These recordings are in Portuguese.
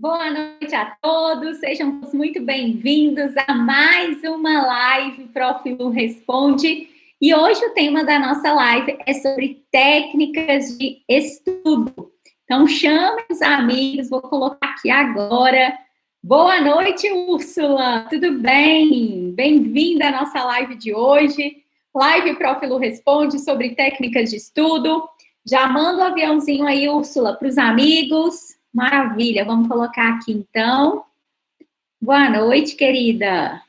Boa noite a todos, sejam todos muito bem-vindos a mais uma live Profilu Responde. E hoje o tema da nossa live é sobre técnicas de estudo. Então, chame os amigos, vou colocar aqui agora. Boa noite, Úrsula, tudo bem? Bem-vinda à nossa live de hoje. Live Profilu Responde sobre técnicas de estudo. Já manda o aviãozinho aí, Úrsula, para os amigos. Maravilha, vamos colocar aqui então. Boa noite, querida.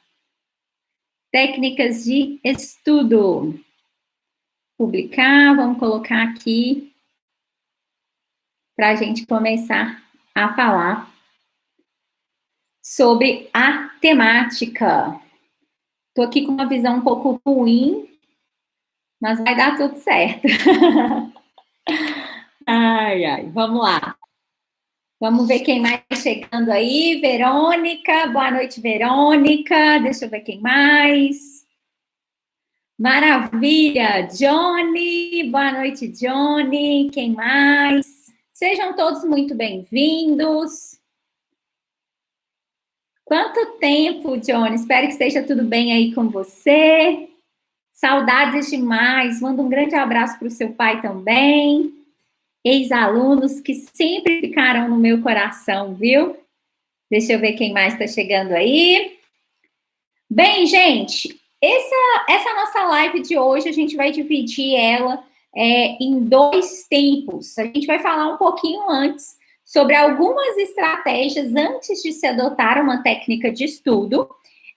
Técnicas de estudo. Publicar, vamos colocar aqui para a gente começar a falar sobre a temática. Estou aqui com uma visão um pouco ruim, mas vai dar tudo certo. Ai, ai, vamos lá. Vamos ver quem mais chegando aí. Verônica, boa noite, Verônica. Deixa eu ver quem mais. Maravilha, Johnny. Boa noite, Johnny. Quem mais? Sejam todos muito bem-vindos. Quanto tempo, Johnny? Espero que esteja tudo bem aí com você. Saudades demais. Manda um grande abraço para o seu pai também. Ex-alunos que sempre ficaram no meu coração, viu? Deixa eu ver quem mais está chegando aí. Bem, gente, essa nossa live de hoje, a gente vai dividir ela em dois tempos. A gente vai falar um pouquinho antes sobre algumas estratégias antes de se adotar uma técnica de estudo,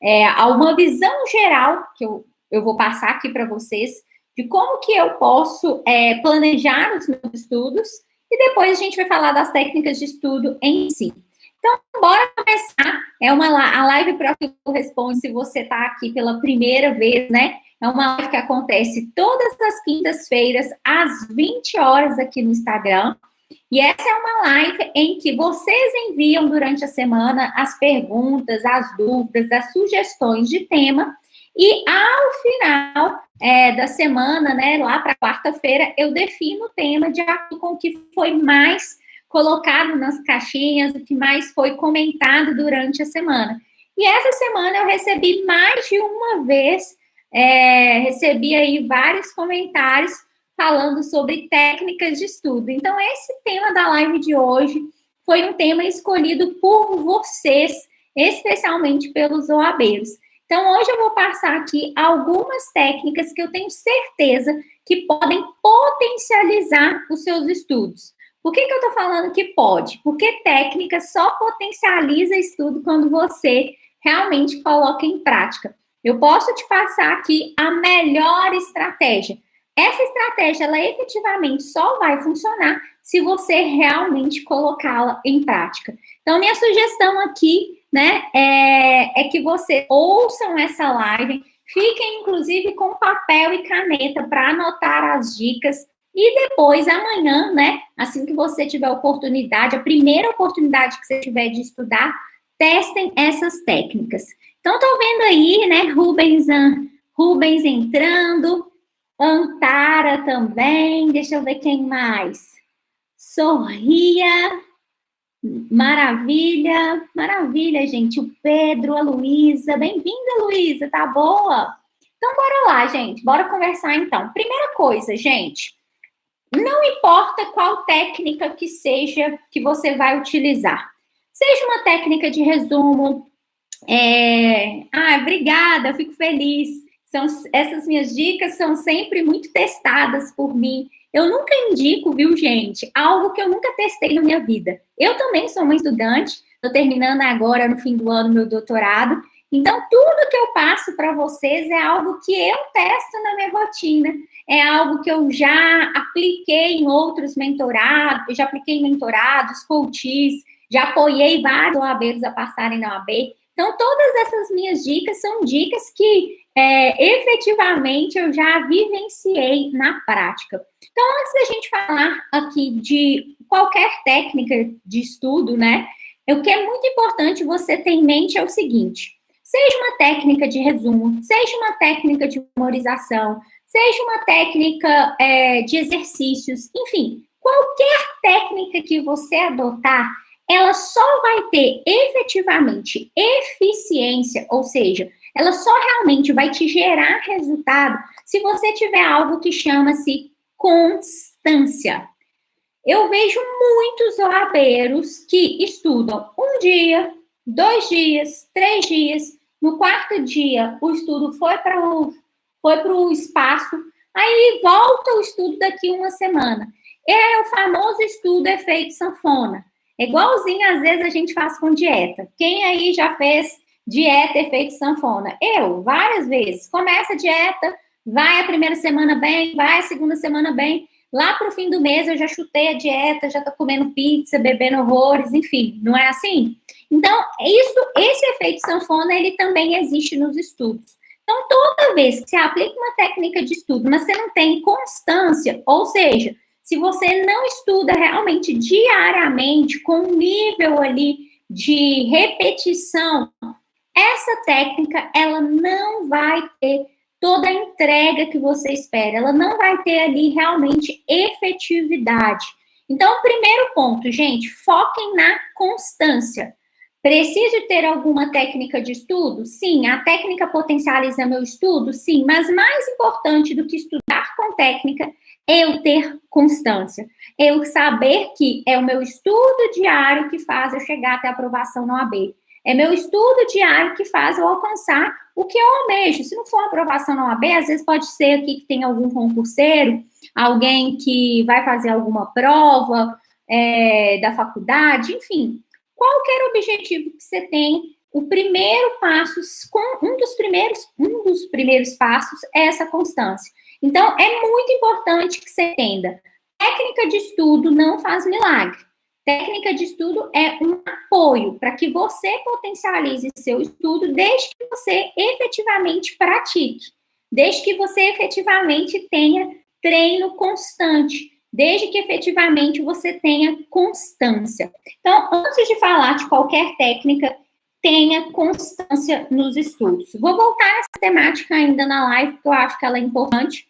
uma visão geral que eu vou passar aqui para vocês de como que eu posso planejar os meus estudos, e depois a gente vai falar das técnicas de estudo em si. Então, bora começar. A live Profilu Responde, se você está aqui pela primeira vez, né? É uma live que acontece todas as quintas-feiras, às 20 horas aqui no Instagram. E essa é uma live em que vocês enviam durante a semana as perguntas, as dúvidas, as sugestões de tema. E ao final da semana, né, lá para quarta-feira, eu defino o tema de acordo com o que foi mais colocado nas caixinhas, o que mais foi comentado durante a semana. E essa semana eu recebi mais de uma vez, recebi aí vários comentários falando sobre técnicas de estudo. Então, esse tema da live de hoje foi um tema escolhido por vocês, especialmente pelos OABeiros. Então, hoje eu vou passar aqui algumas técnicas que eu tenho certeza que podem potencializar os seus estudos. Por que eu estou falando que pode? Porque técnica só potencializa estudo quando você realmente coloca em prática. Eu posso te passar aqui a melhor estratégia. Essa estratégia, ela efetivamente só vai funcionar se você realmente colocá-la em prática. Então, minha sugestão aqui, né, é que você ouçam essa live, fiquem, inclusive, com papel e caneta para anotar as dicas. E depois, amanhã, né, assim que você tiver oportunidade, a primeira oportunidade que você tiver de estudar, testem essas técnicas. Então, tô vendo aí, né, Rubens entrando, Antara também, deixa eu ver quem mais. Sorria, maravilha, maravilha, gente. O Pedro, a Luísa, bem-vinda, Luísa, tá boa? Então, bora lá, gente, bora conversar então. Primeira coisa, gente, não importa qual técnica que seja que você vai utilizar. Seja uma técnica de resumo. Obrigada, eu fico feliz. Essas minhas dicas são sempre muito testadas por mim. Eu nunca indico, viu, gente, algo que eu nunca testei na minha vida. Eu também sou uma estudante, estou terminando agora, no fim do ano, meu doutorado. Então, tudo que eu passo para vocês é algo que eu testo na minha rotina. É algo que eu já apliquei em outros mentorados, eu já apliquei em mentorados, coaches, já apoiei vários OABeiros a passarem na OAB. Então, todas essas minhas dicas são dicas que efetivamente eu já vivenciei na prática. Então, antes da gente falar aqui de qualquer técnica de estudo, né, o que é muito importante você ter em mente é o seguinte: seja uma técnica de resumo, seja uma técnica de memorização, seja uma técnica de exercícios, enfim, qualquer técnica que você adotar, ela só vai ter efetivamente eficiência, ou seja, ela só realmente vai te gerar resultado se você tiver algo que chama-se constância. Eu vejo muitos OABeiros que estudam um dia, 2 dias, 3 dias, no quarto dia o estudo foi para o espaço, aí volta o estudo daqui uma semana. É o famoso estudo efeito sanfona. É igualzinho, às vezes, a gente faz com dieta. Quem aí já fez dieta efeito sanfona? Eu, várias vezes. Começa a dieta, vai a primeira semana bem, vai a segunda semana bem. Lá para o fim do mês eu já chutei a dieta, já tô comendo pizza, bebendo horrores, enfim, não é assim? Então, esse efeito sanfona, ele também existe nos estudos. Então, toda vez que você aplica uma técnica de estudo, mas você não tem constância, ou seja, se você não estuda realmente diariamente, com um nível ali de repetição, essa técnica, ela não vai ter toda a entrega que você espera, ela não vai ter ali realmente efetividade. Então, primeiro ponto, gente, foquem na constância. Preciso ter alguma técnica de estudo? Sim. A técnica potencializa meu estudo? Sim. Mas mais importante do que estudar com técnica é eu ter constância. Eu saber que é o meu estudo diário que faz eu chegar até a aprovação na OAB. É meu estudo diário que faz eu alcançar o que eu almejo. Se não for aprovação na OAB, às vezes pode ser aqui que tem algum concurseiro, alguém que vai fazer alguma prova da faculdade, enfim. Qualquer objetivo que você tem, o primeiro passo, um dos primeiros passos é essa constância. Então, é muito importante que você entenda. Técnica de estudo não faz milagre. Técnica de estudo é um apoio para que você potencialize seu estudo desde que você efetivamente pratique, desde que você efetivamente tenha treino constante, desde que efetivamente você tenha constância. Então, antes de falar de qualquer técnica, tenha constância nos estudos. Vou voltar a essa temática ainda na live, porque eu acho que ela é importante.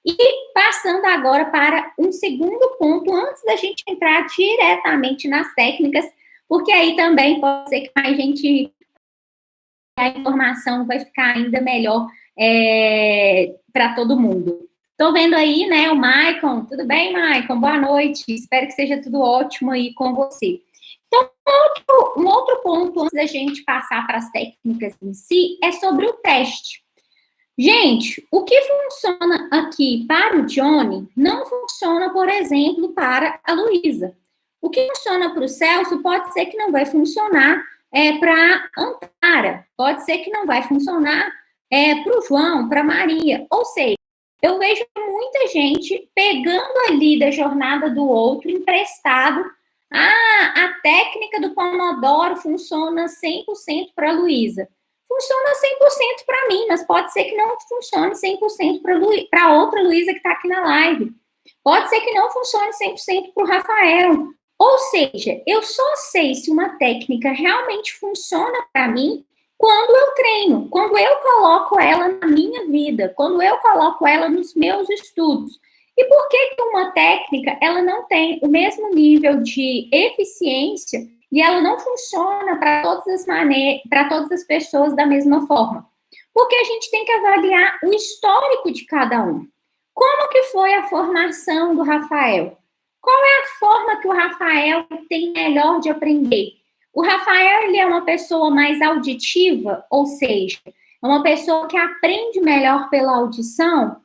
E passando agora para um segundo ponto, antes da gente entrar diretamente nas técnicas, porque aí também pode ser que mais gente, a informação vai ficar ainda melhor para todo mundo. Estou vendo aí, né, o Maicon. Tudo bem, Maicon? Boa noite. Espero que seja tudo ótimo aí com você. Então, um outro ponto, antes da gente passar para as técnicas em si, é sobre o teste. Gente, o que funciona aqui para o Johnny não funciona, por exemplo, para a Luísa. O que funciona para o Celso pode ser que não vai funcionar para a Antara, pode ser que não vai funcionar para o João, para a Maria. Ou seja, eu vejo muita gente pegando ali da jornada do outro, emprestado. A técnica do Pomodoro funciona 100% para a Luísa. Funciona 100% para mim, mas pode ser que não funcione 100% para outra Luísa que está aqui na live. Pode ser que não funcione 100% para o Rafael. Ou seja, eu só sei se uma técnica realmente funciona para mim quando eu treino, quando eu coloco ela na minha vida, quando eu coloco ela nos meus estudos. E por que uma técnica ela não tem o mesmo nível de eficiência e ela não funciona para todas as pessoas da mesma forma? Porque a gente tem que avaliar o histórico de cada um. Como que foi a formação do Rafael? Qual é a forma que o Rafael tem melhor de aprender? O Rafael, ele é uma pessoa mais auditiva, ou seja, é uma pessoa que aprende melhor pela audição?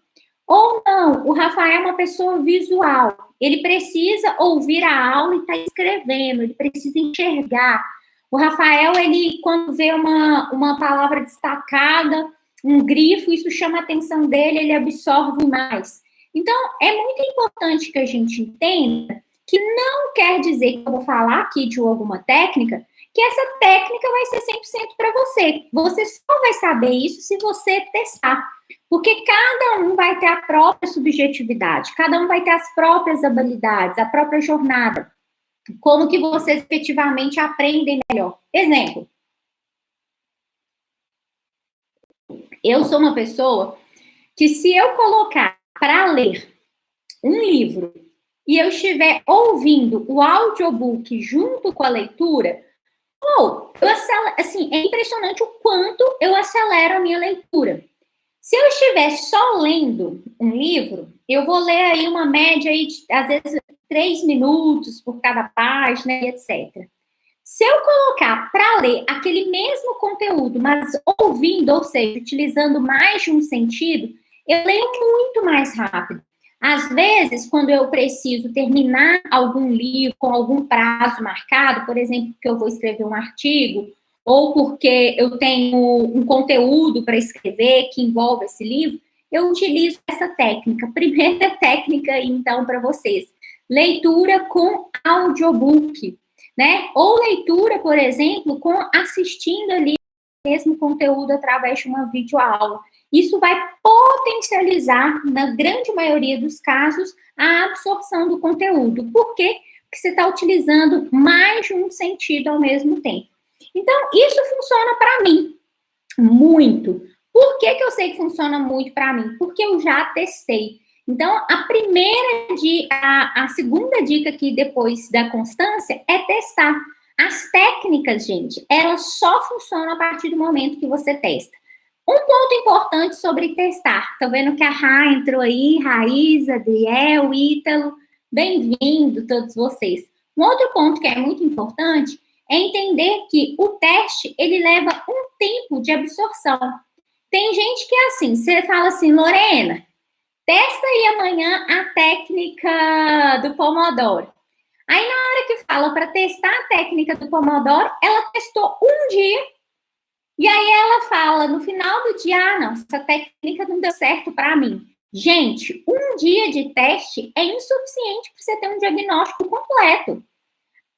Ou não, o Rafael é uma pessoa visual. Ele precisa ouvir a aula e estar escrevendo, ele precisa enxergar. O Rafael, ele, quando vê uma palavra destacada, um grifo, isso chama a atenção dele, ele absorve mais. Então, é muito importante que a gente entenda que não quer dizer que eu vou falar aqui de alguma técnica, que essa técnica vai ser 100% para você. Você só vai saber isso se você testar. Porque cada um vai ter a própria subjetividade, cada um vai ter as próprias habilidades, a própria jornada. Como que vocês efetivamente aprendem melhor. Exemplo. Eu sou uma pessoa que se eu colocar para ler um livro e eu estiver ouvindo o audiobook junto com a leitura, eu acelero, assim, é impressionante o quanto eu acelero a minha leitura. Se eu estiver só lendo um livro, eu vou ler aí uma média aí de, às vezes, 3 minutos por cada página, etc. Se eu colocar para ler aquele mesmo conteúdo, mas ouvindo, ou seja, utilizando mais de um sentido, eu leio muito mais rápido. Às vezes, quando eu preciso terminar algum livro com algum prazo marcado, por exemplo, que eu vou escrever um artigo, ou porque eu tenho um conteúdo para escrever que envolve esse livro, eu utilizo essa técnica. Primeira técnica, então, para vocês: leitura com audiobook, né? Ou leitura, por exemplo, com assistindo ali o mesmo conteúdo através de uma videoaula. Isso vai potencializar, na grande maioria dos casos, a absorção do conteúdo. Por quê? Porque você está utilizando mais de um sentido ao mesmo tempo. Então, isso funciona para mim muito. Por que eu sei que funciona muito para mim? Porque eu já testei. Então, a segunda dica aqui depois da constância é testar. As técnicas, gente, elas só funcionam a partir do momento que você testa. Um ponto importante sobre testar. Tô vendo que a Ra entrou aí, Raíza, Adriel, Ítalo, bem-vindo todos vocês. Um outro ponto que é muito importante é entender que o teste, ele leva um tempo de absorção. Tem gente que é assim, você fala assim, Lorena, testa aí amanhã a técnica do Pomodoro. Aí, na hora que fala para testar a técnica do Pomodoro, ela testou um dia, e aí ela fala no final do dia, não, essa técnica não deu certo para mim. Gente, um dia de teste é insuficiente para você ter um diagnóstico completo.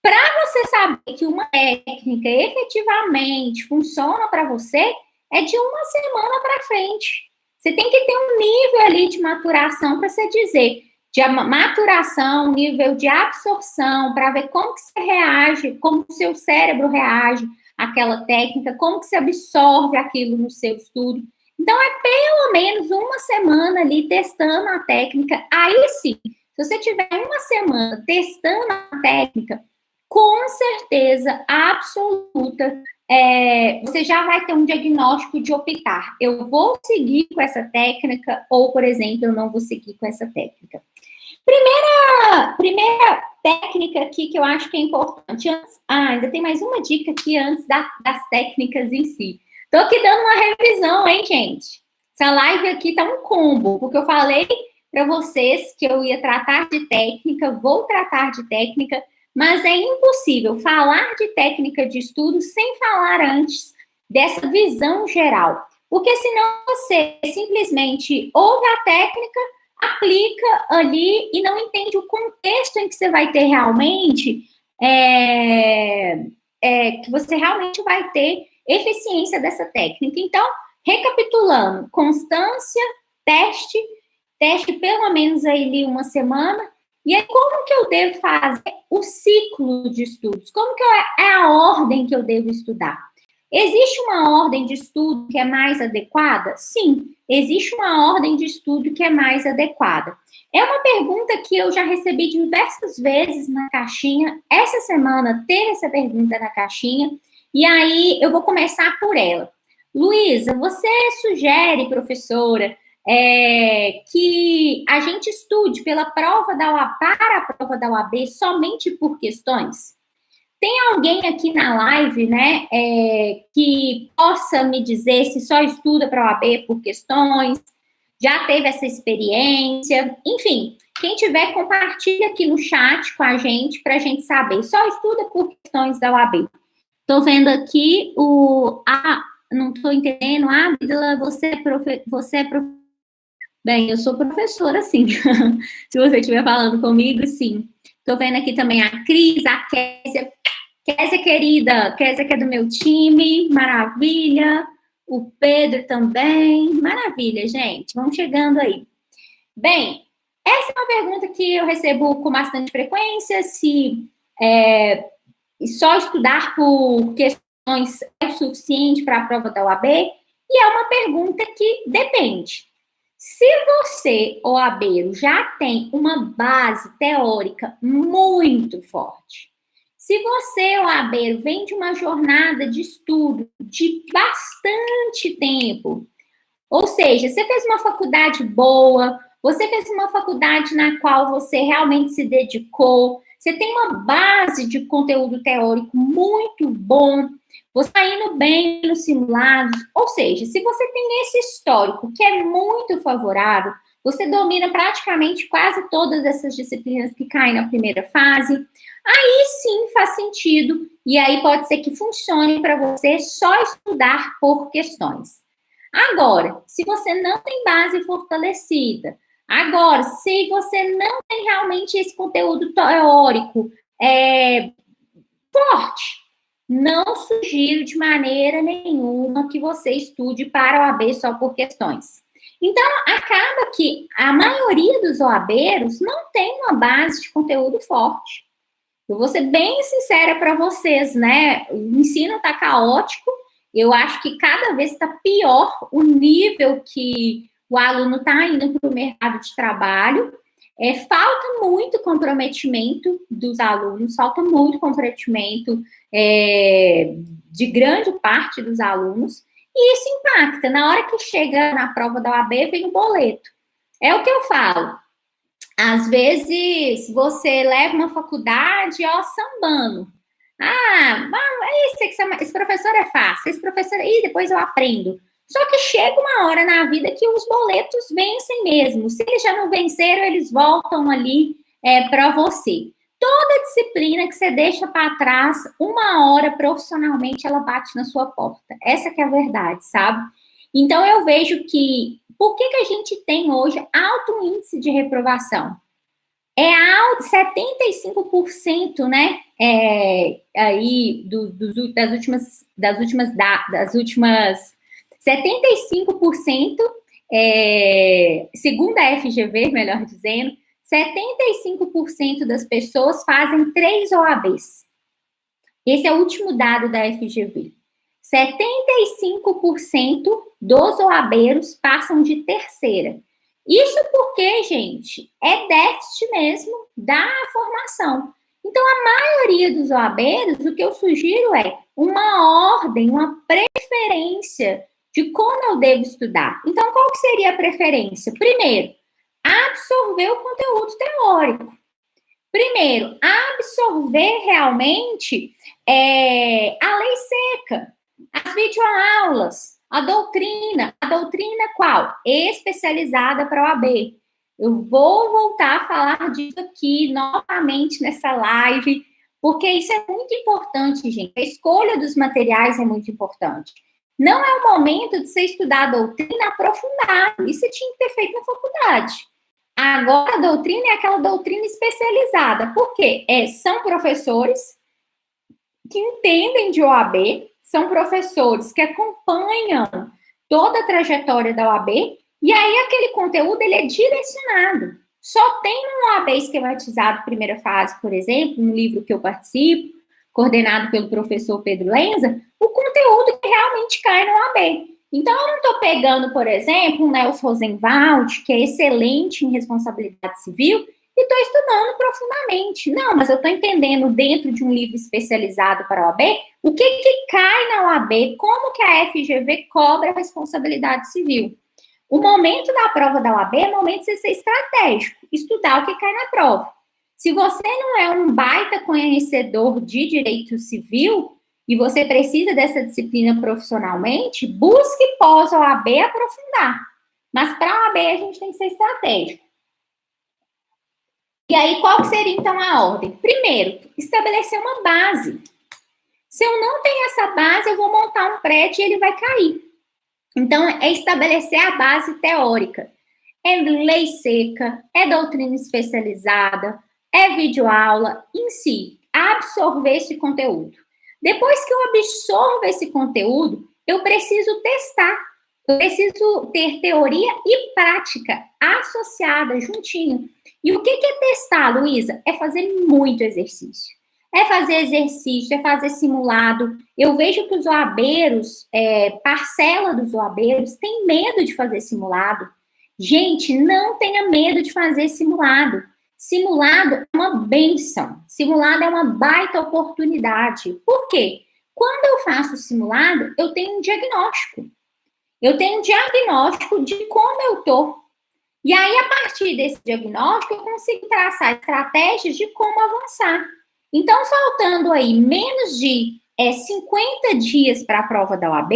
Para você saber que uma técnica efetivamente funciona para você, é de uma semana para frente. Você tem que ter um nível ali de maturação para você dizer, de maturação, nível de absorção, para ver como que você reage, como o seu cérebro reage àquela técnica, como que você absorve aquilo no seu estudo. Então, é pelo menos uma semana ali testando a técnica. Aí sim, se você tiver uma semana testando a técnica, com certeza absoluta, você já vai ter um diagnóstico de optar. Eu vou seguir com essa técnica ou, por exemplo, eu não vou seguir com essa técnica. Primeira técnica aqui que eu acho que é importante. Ainda tem mais uma dica aqui antes das técnicas em si. Tô aqui dando uma revisão, hein, gente? Essa live aqui tá um combo, porque eu falei para vocês que eu ia tratar de técnica, vou tratar de técnica, mas é impossível falar de técnica de estudo sem falar antes dessa visão geral. Porque senão você simplesmente ouve a técnica, aplica ali e não entende o contexto em que você vai ter realmente, que você realmente vai ter eficiência dessa técnica. Então, recapitulando, constância, teste pelo menos aí uma semana. E aí, como que eu devo fazer o ciclo de estudos? Como que é a ordem que eu devo estudar? Existe uma ordem de estudo que é mais adequada? Sim, existe uma ordem de estudo que é mais adequada. É uma pergunta que eu já recebi diversas vezes na caixinha. Essa semana teve essa pergunta na caixinha. E aí, eu vou começar por ela. Luísa, você sugere, professora, que a gente estude para a prova da UAB somente por questões? Tem alguém aqui na live, né, que possa me dizer se só estuda para a OAB por questões, já teve essa experiência? Enfim, quem tiver, compartilha aqui no chat com a gente, para a gente saber. Só estuda por questões da OAB. Estou vendo aqui não estou entendendo. Bíblia, você é professora. Bem, eu sou professora, sim. Se você estiver falando comigo, sim. Estou vendo aqui também a Cris, a Késia. Késia, querida. Késia, que é do meu time. Maravilha. O Pedro também. Maravilha, gente. Vamos chegando aí. Bem, essa é uma pergunta que eu recebo com bastante frequência. Se só estudar por questões é o suficiente para a prova da UAB? E é uma pergunta que depende. Se você, OABeiro, já tem uma base teórica muito forte, se você, OABeiro, vem de uma jornada de estudo de bastante tempo, ou seja, você fez uma faculdade boa, você fez uma faculdade na qual você realmente se dedicou, você tem uma base de conteúdo teórico muito bom, você está indo bem nos simulados, ou seja, se você tem esse histórico que é muito favorável, você domina praticamente quase todas essas disciplinas que caem na primeira fase, aí sim faz sentido, e aí pode ser que funcione para você só estudar por questões. Agora, se você não tem base fortalecida, agora, se você não tem realmente esse conteúdo teórico forte, não sugiro de maneira nenhuma que você estude para a OAB só por questões. Então, acaba que a maioria dos OABeiros não tem uma base de conteúdo forte. Eu vou ser bem sincera para vocês, né? O ensino está caótico, eu acho que cada vez está pior o nível que o aluno está indo para o mercado de trabalho. Falta muito comprometimento dos alunos, falta muito comprometimento de grande parte dos alunos, e isso impacta. Na hora que chega na prova da OAB, vem o boleto. É o que eu falo. Às vezes, você leva uma faculdade, ó, sambando. Esse professor é fácil, esse professor... Ih, depois eu aprendo. Só que chega uma hora na vida que os boletos vencem mesmo. Se eles já não venceram, eles voltam ali para você. Toda disciplina que você deixa para trás, uma hora profissionalmente ela bate na sua porta. Essa que é a verdade, sabe? Então eu vejo que por que a gente tem hoje alto índice de reprovação? É alto, 75%, né? Aí das últimas 75%, segundo a FGV, melhor dizendo, 75% das pessoas fazem 3 OABs. Esse é o último dado da FGV. 75% dos OABeiros passam de terceira. Isso porque, gente, é déficit mesmo da formação. Então, a maioria dos OABeiros, o que eu sugiro é uma ordem, uma preferência de como eu devo estudar. Então, qual que seria a preferência? Primeiro, absorver o conteúdo teórico. Primeiro, absorver realmente a lei seca, as videoaulas, a doutrina qual? Especializada para a OAB. Eu vou voltar a falar disso aqui novamente nessa live, porque isso é muito importante, gente. A escolha dos materiais é muito importante. Não é o momento de você estudar a doutrina aprofundada. Isso você tinha que ter feito na faculdade. Agora, a doutrina é aquela doutrina especializada. Por quê? São professores que entendem de OAB, são professores que acompanham toda a trajetória da OAB, e aí aquele conteúdo ele é direcionado. Só tem um OAB esquematizado primeira fase, por exemplo, no livro que eu participo, coordenado pelo professor Pedro Lenza, o conteúdo que realmente cai no OAB. Então, eu não estou pegando, por exemplo, um Nelson Rosenwald, que é excelente em responsabilidade civil, e estou estudando profundamente. Não, mas eu estou entendendo dentro de um livro especializado para a OAB, o que cai na OAB, como que a FGV cobra a responsabilidade civil. O momento da prova da OAB é o momento de você ser estratégico, estudar o que cai na prova. Se você não é um baita conhecedor de direito civil, e você precisa dessa disciplina profissionalmente, busque pós-OAB aprofundar. Mas para a OAB a gente tem que ser estratégico. E aí, qual seria, então, a ordem? Primeiro, estabelecer uma base. Se eu não tenho essa base, eu vou montar um prédio e ele vai cair. Então, é estabelecer a base teórica. É lei seca, é doutrina especializada, é videoaula, em si, absorver esse conteúdo. Depois que eu absorvo esse conteúdo, eu preciso testar. Eu preciso ter teoria e prática associada, juntinho. E o que é testar, Luísa? É fazer muito exercício. É fazer exercício, é fazer simulado. Eu vejo que os OABeiros, parcela dos OABeiros, tem medo de fazer simulado. Gente, não tenha medo de fazer simulado. Simulado é uma bênção. Simulado é uma baita oportunidade. Por quê? Quando eu faço simulado, eu tenho um diagnóstico. Eu tenho um diagnóstico de como eu tô. E aí, a partir desse diagnóstico, eu consigo traçar estratégias de como avançar. Então, faltando aí menos de 50 dias para a prova da OAB,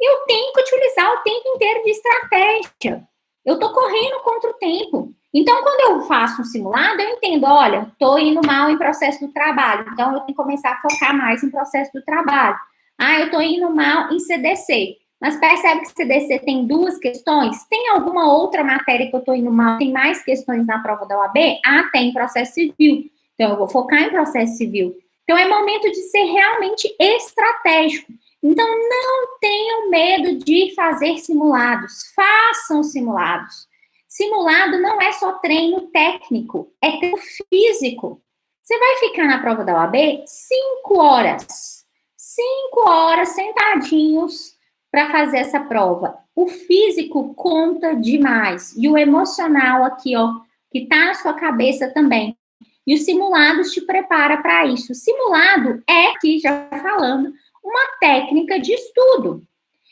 eu tenho que utilizar o tempo inteiro de estratégia. Eu estou correndo contra o tempo. Então, quando eu faço um simulado, eu entendo, olha, estou indo mal em processo do trabalho, então eu tenho que começar a focar mais em processo do trabalho. Ah, eu estou indo mal em CDC. Mas percebe que CDC tem 2 questões? Tem alguma outra matéria que eu estou indo mal? Tem mais questões na prova da OAB? Ah, tem processo civil. Então, eu vou focar em processo civil. Então, é momento de ser realmente estratégico. Então, não tenham medo de fazer simulados. Façam simulados. Simulado não é só treino técnico, é treino físico. Você vai ficar na prova da OAB 5 horas. 5 horas sentadinhos para fazer essa prova. O físico conta demais. E o emocional aqui, ó, que está na sua cabeça também. E o simulado te prepara para isso. O simulado é, aqui já falando, uma técnica de estudo.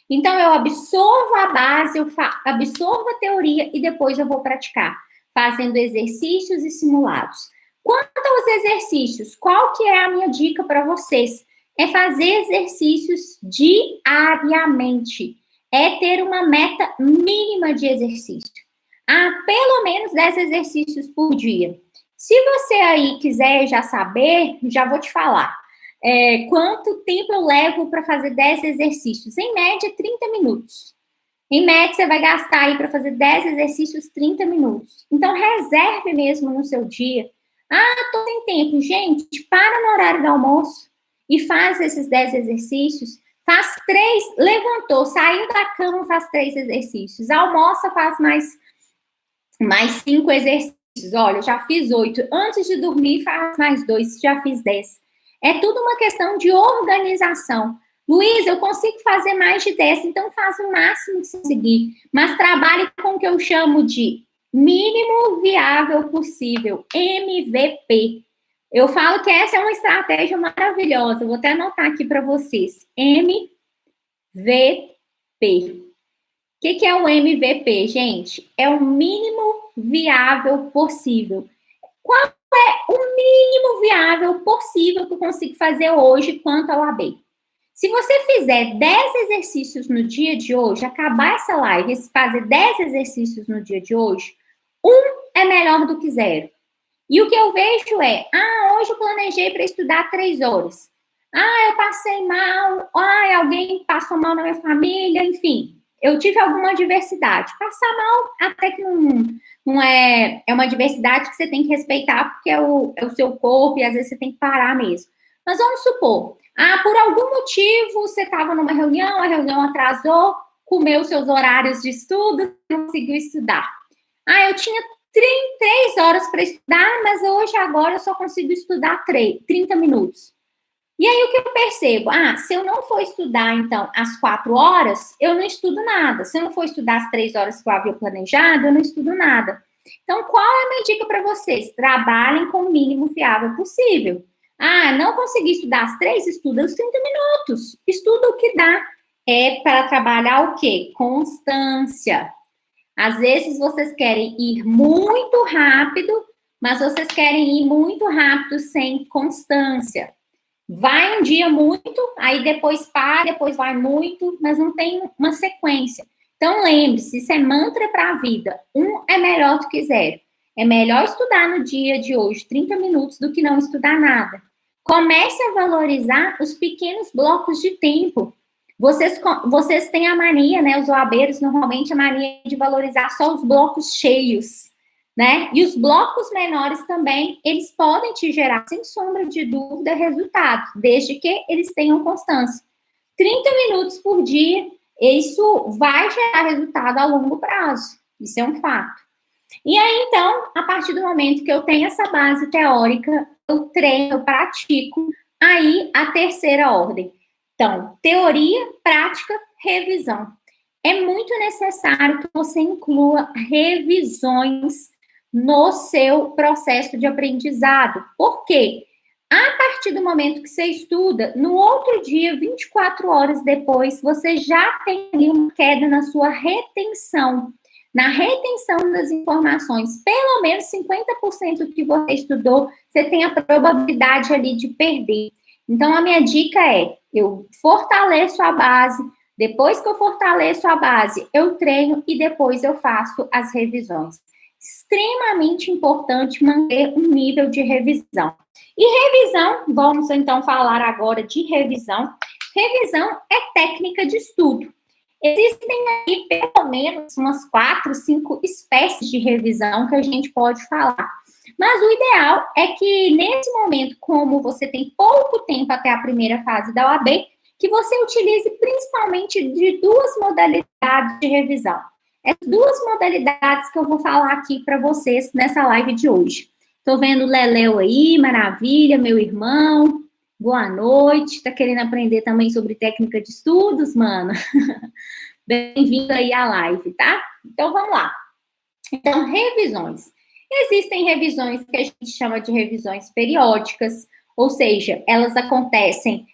Então, eu absorvo a base, eu absorvo a teoria e depois eu vou praticar, fazendo exercícios e simulados. Quanto aos exercícios, qual que é a minha dica para vocês? É fazer exercícios diariamente. É ter uma meta mínima de exercício. Pelo menos 10 exercícios por dia. Se você aí quiser já saber, já vou te falar. Quanto tempo eu levo para fazer 10 exercícios? Em média, 30 minutos. Em média, você vai gastar aí para fazer 10 exercícios 30 minutos. Então, reserve mesmo no seu dia. Tô sem tempo. Gente, para no horário do almoço e faz esses 10 exercícios. Faz 3, levantou, saiu da cama, faz 3 exercícios. Almoça, faz mais 5 exercícios. Olha, eu já fiz 8. Antes de dormir, faz mais 2. Já fiz 10. É tudo uma questão de organização. Luiz, eu consigo fazer mais de 10, então faça o máximo que conseguir. Mas trabalhe com o que eu chamo de mínimo viável possível, MVP. Eu falo que essa é uma estratégia maravilhosa. Vou até anotar aqui para vocês. MVP. O que é o MVP, gente? É o mínimo viável possível. Qual é o mínimo viável possível que eu consigo fazer hoje quanto ao AB? Se você fizer 10 exercícios no dia de hoje, acabar essa live e fazer 10 exercícios no dia de hoje, 1 é melhor do que 0. E o que eu vejo é, hoje eu planejei para estudar 3 horas. Eu passei mal, alguém passou mal na minha família, enfim. Eu tive alguma adversidade. Passar mal até que não é uma adversidade que você tem que respeitar, porque é o seu corpo e às vezes você tem que parar mesmo. Mas vamos supor, por algum motivo você estava numa reunião, a reunião atrasou, comeu seus horários de estudo, não conseguiu estudar. Eu tinha 3 horas para estudar, mas hoje, agora, eu só consigo estudar 30 minutos. E aí, o que eu percebo? Se eu não for estudar, então, às 4 horas, eu não estudo nada. Se eu não for estudar às 3 horas que eu havia planejado, eu não estudo nada. Então, qual é a minha dica para vocês? Trabalhem com o mínimo viável possível. Não consegui estudar às 3, estuda os 30 minutos. Estuda o que dá. É para trabalhar o quê? Constância. Às vezes, vocês querem ir muito rápido, mas vocês querem ir muito rápido sem constância. Vai um dia muito, aí depois para, depois vai muito, mas não tem uma sequência. Então, lembre-se, isso é mantra para a vida. 1 é melhor do que 0. É melhor estudar no dia de hoje 30 minutos do que não estudar nada. Comece a valorizar os pequenos blocos de tempo. Vocês têm a mania, né? Os OABeiros, normalmente, a mania de valorizar só os blocos cheios, né? E os blocos menores também, eles podem te gerar, sem sombra de dúvida, resultados, desde que eles tenham constância. 30 minutos por dia, isso vai gerar resultado a longo prazo. Isso é um fato. E aí, então, a partir do momento que eu tenho essa base teórica, eu treino, eu pratico, aí a terceira ordem. Então, teoria, prática, revisão. é muito necessário que você inclua revisões no seu processo de aprendizado. Por quê? A partir do momento que você estuda, no outro dia, 24 horas depois, você já tem ali uma queda na sua retenção. Na retenção das informações, pelo menos 50% que você estudou, você tem a probabilidade ali de perder. Então, a minha dica é, eu fortaleço a base, depois que eu fortaleço a base, eu treino e depois eu faço as revisões. Extremamente importante manter um nível de revisão. E revisão, vamos então falar agora de revisão. Revisão é técnica de estudo. Existem aí pelo menos umas 4, 5 espécies de revisão que a gente pode falar. Mas o ideal é que nesse momento, como você tem pouco tempo até a primeira fase da OAB, que você utilize principalmente de 2 modalidades de revisão. Essas 2 modalidades que eu vou falar aqui para vocês nessa live de hoje. Estou vendo o Leléu aí, maravilha, meu irmão. Boa noite. Tá querendo aprender também sobre técnica de estudos, mano? Bem-vindo aí à live, tá? Então, vamos lá. Então, revisões. Existem revisões que a gente chama de revisões periódicas, ou seja, elas acontecem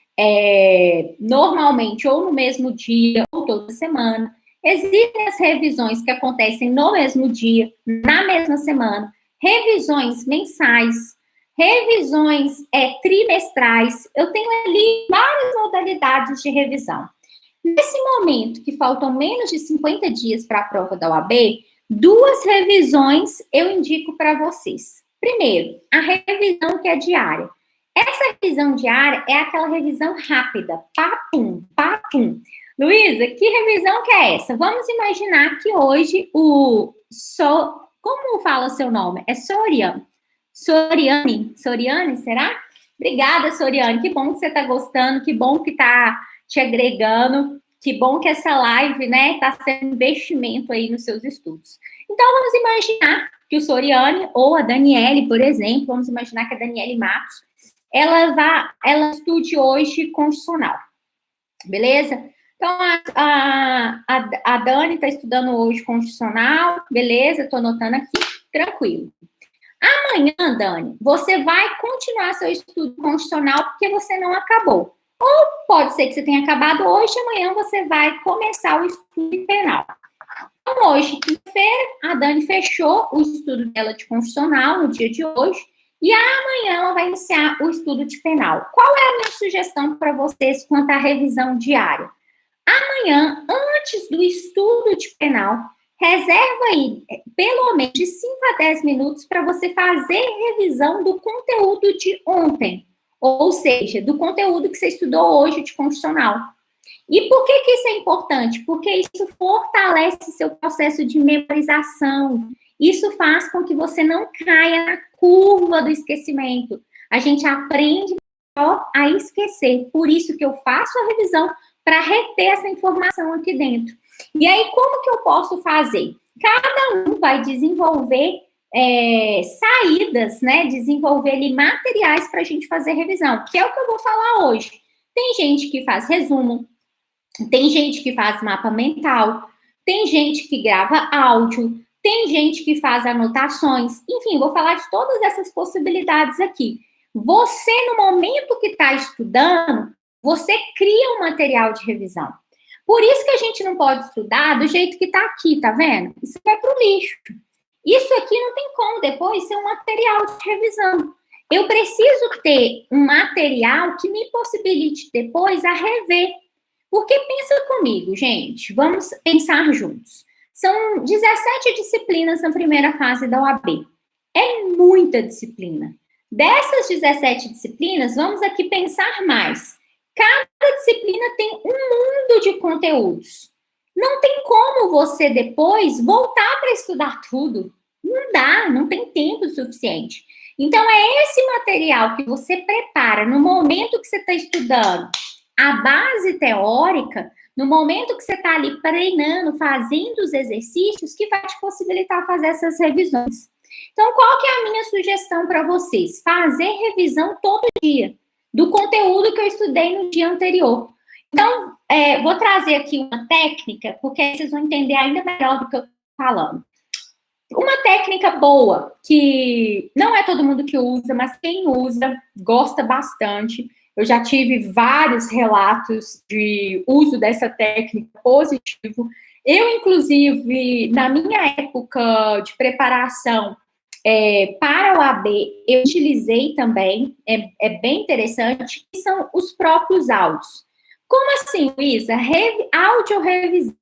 normalmente ou no mesmo dia ou toda semana. Existem as revisões que acontecem no mesmo dia, na mesma semana. Revisões mensais, revisões trimestrais. Eu tenho ali várias modalidades de revisão. Nesse momento, que faltam menos de 50 dias para a prova da OAB, 2 revisões eu indico para vocês. Primeiro, a revisão que é diária. Essa revisão diária é aquela revisão rápida, papum, papum. Luísa, que revisão que é essa? Vamos imaginar que hoje como fala seu nome? É Soriane? Soriane, será? Obrigada, Soriane. Que bom que você está gostando, que bom que está te agregando, que bom que essa live, né, está sendo investimento aí nos seus estudos. Então, vamos imaginar que o Soriane, ou a Daniele, por exemplo, vamos imaginar que a Daniele Matos, ela estude hoje constitucional, beleza? Então, a Dani está estudando hoje constitucional, beleza? Estou anotando aqui, tranquilo. Amanhã, Dani, você vai continuar seu estudo constitucional porque você não acabou. Ou pode ser que você tenha acabado hoje, amanhã você vai começar o estudo penal. Então, hoje, quinta-feira, a Dani fechou o estudo dela de constitucional no dia de hoje, e amanhã ela vai iniciar o estudo de penal. Qual é a minha sugestão para vocês quanto à revisão diária? Amanhã, antes do estudo de penal, reserva aí pelo menos de 5 a 10 minutos para você fazer revisão do conteúdo de ontem. Ou seja, do conteúdo que você estudou hoje de constitucional. E por que isso é importante? Porque isso fortalece seu processo de memorização. Isso faz com que você não caia na curva do esquecimento. A gente aprende só a esquecer. Por isso que eu faço a revisão para reter essa informação aqui dentro. E aí, como que eu posso fazer? Cada um vai desenvolver saídas, né? Desenvolver ali materiais para a gente fazer revisão, que é o que eu vou falar hoje. Tem gente que faz resumo, tem gente que faz mapa mental, tem gente que grava áudio, tem gente que faz anotações, enfim, vou falar de todas essas possibilidades aqui. Você, no momento que está estudando, você cria um material de revisão. Por isso que a gente não pode estudar do jeito que está aqui, tá vendo? Isso vai para o lixo. Isso aqui não tem como depois ser um material de revisão. Eu preciso ter um material que me possibilite depois a rever. Porque pensa comigo, gente, vamos pensar juntos. São 17 disciplinas na primeira fase da OAB. É muita disciplina. Dessas 17 disciplinas, vamos aqui pensar mais. Cada disciplina tem um mundo de conteúdos. Não tem como você depois voltar para estudar tudo. Não dá, não tem tempo suficiente. Então, é esse material que você prepara no momento que você está estudando a base teórica, no momento que você está ali treinando, fazendo os exercícios, que vai te possibilitar fazer essas revisões. Então, qual que é a minha sugestão para vocês? Fazer revisão todo dia do conteúdo que eu estudei no dia anterior. Então, vou trazer aqui uma técnica, porque aí vocês vão entender ainda melhor do que eu estou falando. Uma técnica boa, que não é todo mundo que usa, mas quem usa gosta bastante. Eu já tive vários relatos de uso dessa técnica positivo. Eu, inclusive, na minha época de preparação para o AB, eu utilizei também, é bem interessante, que são os próprios áudios. Como assim, Luísa? Áudio revisão.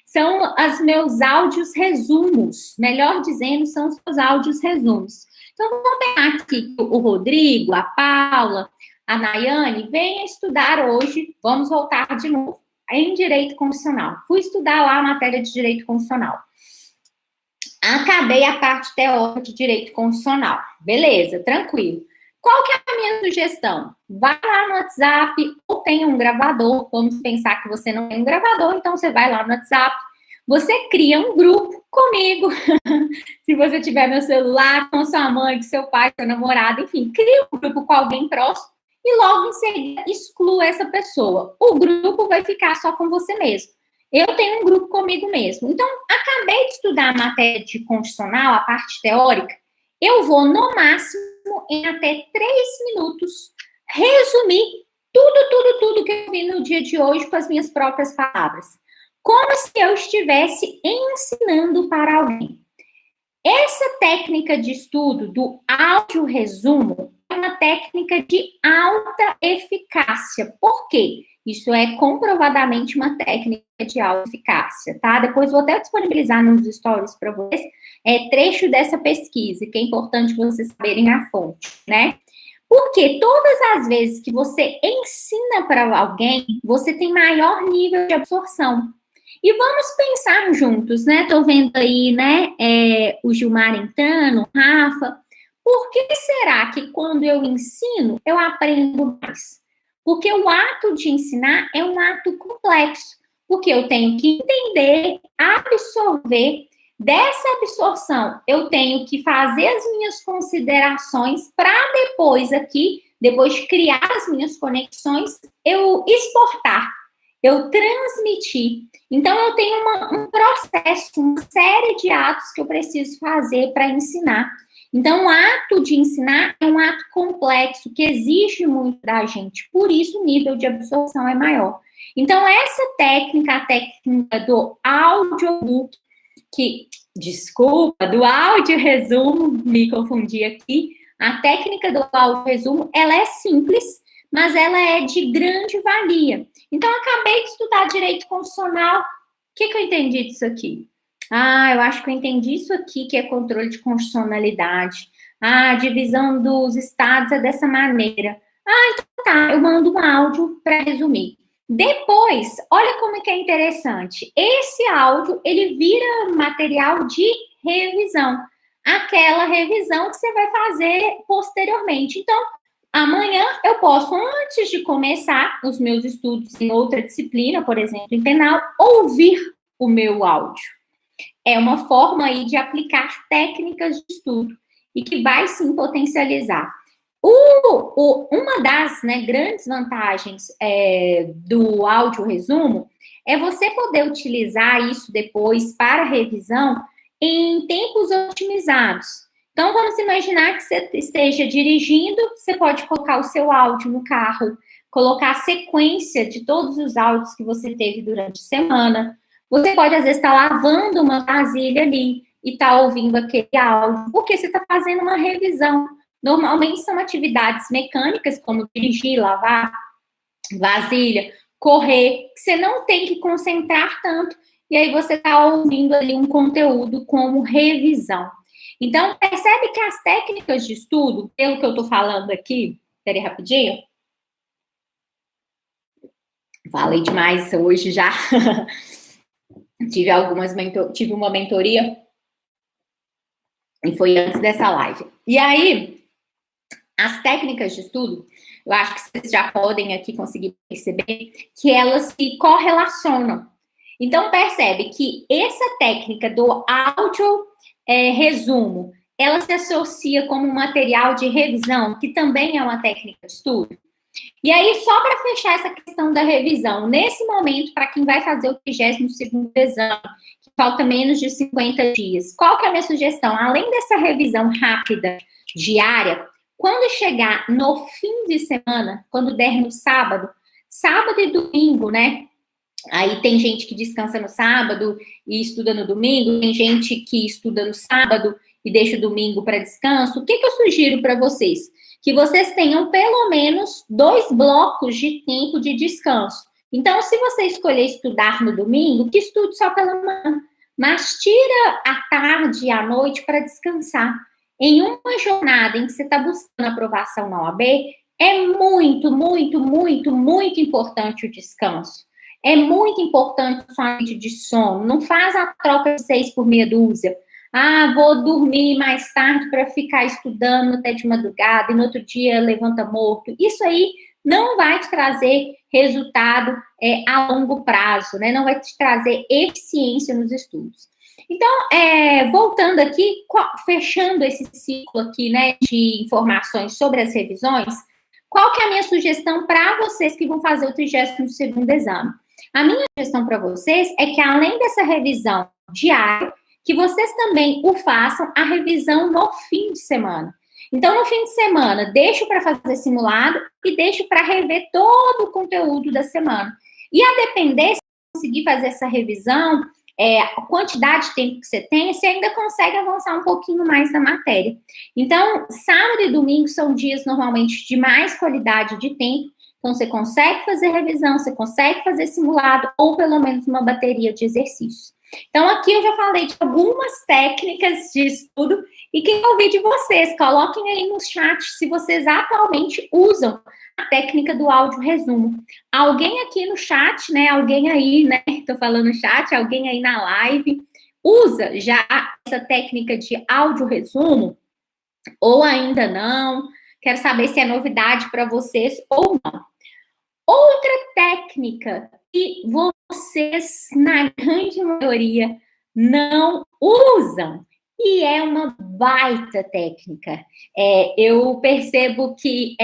São os meus áudios resumos. Melhor dizendo, são os meus áudios resumos. Então, vamos pegar aqui o Rodrigo, a Paula, a Nayane, venha estudar hoje, vamos voltar de novo, em Direito Constitucional. Fui estudar lá a matéria de Direito Constitucional. Acabei a parte teórica de Direito Constitucional. Beleza, tranquilo. Qual que é a minha sugestão? Vai lá no WhatsApp ou tenha um gravador. Vamos pensar que você não tem um gravador, então você vai lá no WhatsApp. Você cria um grupo comigo. Se você tiver meu celular, com sua mãe, com seu pai, seu namorado, enfim, cria um grupo com alguém próximo e logo em seguida exclua essa pessoa. O grupo vai ficar só com você mesmo. Eu tenho um grupo comigo mesmo. Então, acabei de estudar a matéria de constitucional, a parte teórica. Eu vou, no máximo, em até 3 minutos, resumir tudo que eu vi no dia de hoje com as minhas próprias palavras. Como se eu estivesse ensinando para alguém. Essa técnica de estudo do áudio resumo é uma técnica de alta eficácia. Por quê? Isso é comprovadamente uma técnica de alta eficácia, tá? Depois vou até disponibilizar nos stories para vocês trecho dessa pesquisa, que é importante vocês saberem a fonte, né? Porque todas as vezes que você ensina para alguém, você tem maior nível de absorção. E vamos pensar juntos, né? Tô vendo aí, né, o Gilmar entrando, o Rafa. Por que será que quando eu ensino, eu aprendo mais? Porque o ato de ensinar é um ato complexo. Porque eu tenho que entender, absorver. Dessa absorção, eu tenho que fazer as minhas considerações para depois de criar as minhas conexões, eu exportar, eu transmitir. Então, eu tenho um processo, uma série de atos que eu preciso fazer para ensinar. Então, o ato de ensinar é um ato complexo, que exige muito da gente. Por isso, o nível de absorção é maior. Então, essa técnica, a técnica do audiobook, do áudio resumo, me confundi aqui, a técnica do áudio resumo, ela é simples, mas ela é de grande valia. Então, eu acabei de estudar Direito Constitucional. O que eu entendi disso aqui? Eu acho que eu entendi isso aqui, que é controle de constitucionalidade. A divisão dos estados é dessa maneira. Então tá, eu mando um áudio para resumir. Depois, olha como que é interessante. Esse áudio, ele vira material de revisão. Aquela revisão que você vai fazer posteriormente. Então, amanhã eu posso, antes de começar os meus estudos em outra disciplina, por exemplo, em penal, ouvir o meu áudio. É uma forma aí de aplicar técnicas de estudo e que vai sim potencializar. Uma das grandes vantagens do áudio resumo é você poder utilizar isso depois para revisão em tempos otimizados. Então, vamos imaginar que você esteja dirigindo, você pode colocar o seu áudio no carro, colocar a sequência de todos os áudios que você teve durante a semana. Você pode, às vezes, estar lavando uma vasilha ali e estar ouvindo aquele áudio, porque você está fazendo uma revisão. Normalmente são atividades mecânicas, como dirigir, lavar vasilha, correr, que você não tem que concentrar tanto, e aí você está ouvindo ali um conteúdo como revisão. Então, percebe que as técnicas de estudo, pelo que eu estou falando aqui, peraí rapidinho. Falei demais hoje já. Tive uma mentoria, e foi antes dessa live. E aí, as técnicas de estudo, eu acho que vocês já podem aqui conseguir perceber que elas se correlacionam. Então, percebe que essa técnica do áudio resumo, ela se associa como um material de revisão, que também é uma técnica de estudo. E aí, só para fechar essa questão da revisão, nesse momento, para quem vai fazer o 32º exame, que falta menos de 50 dias, qual que é a minha sugestão? Além dessa revisão rápida, diária, quando chegar no fim de semana, quando der no sábado e domingo, né? Aí tem gente que descansa no sábado e estuda no domingo, tem gente que estuda no sábado e deixa o domingo para descanso. O que eu sugiro para vocês? Que vocês tenham pelo menos 2 blocos de tempo de descanso. Então, se você escolher estudar no domingo, que estude só pela manhã, mas tira a tarde e a noite para descansar. Em uma jornada em que você está buscando aprovação na OAB, é muito, muito, muito, muito importante o descanso. É muito importante o sua noite de sono. Não faz a troca de 6 por meia dúzia. Ah, vou dormir mais tarde para ficar estudando até de madrugada e no outro dia levanta morto. Isso aí não vai te trazer resultado a longo prazo, né? Não vai te trazer eficiência nos estudos. Então, voltando aqui, fechando esse ciclo aqui, né, de informações sobre as revisões, qual que é a minha sugestão para vocês que vão fazer o 32º exame? A minha sugestão para vocês é que, além dessa revisão diária, que vocês também o façam a revisão no fim de semana. Então, no fim de semana, deixo para fazer simulado e deixo para rever todo o conteúdo da semana. E a depender, se conseguir fazer essa revisão, a quantidade de tempo que você tem, você ainda consegue avançar um pouquinho mais na matéria. Então, sábado e domingo são dias, normalmente, de mais qualidade de tempo. Então, você consegue fazer revisão, você consegue fazer simulado, ou pelo menos uma bateria de exercícios. Então, aqui eu já falei de algumas técnicas de estudo e queria ouvir de vocês. Coloquem aí no chat se vocês atualmente usam a técnica do áudio resumo. Alguém aqui no chat, né? Alguém aí, né? Tô falando no chat, alguém aí na live usa já essa técnica de áudio resumo? Ou ainda não? Quero saber se é novidade para vocês ou não. Outra técnica que vocês, na grande maioria, não usam, e é uma baita técnica. Eu percebo que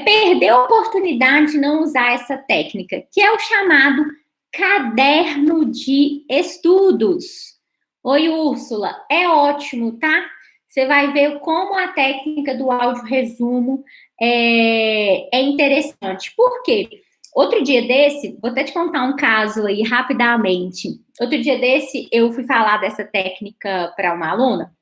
perder a oportunidade de não usar essa técnica, que é o chamado caderno de estudos. Oi, Úrsula, é ótimo, tá? Você vai ver como a técnica do áudio resumo é interessante. Por quê? Outro dia desse, vou até te contar um caso aí rapidamente. Outro dia desse, eu fui falar dessa técnica para uma aluna.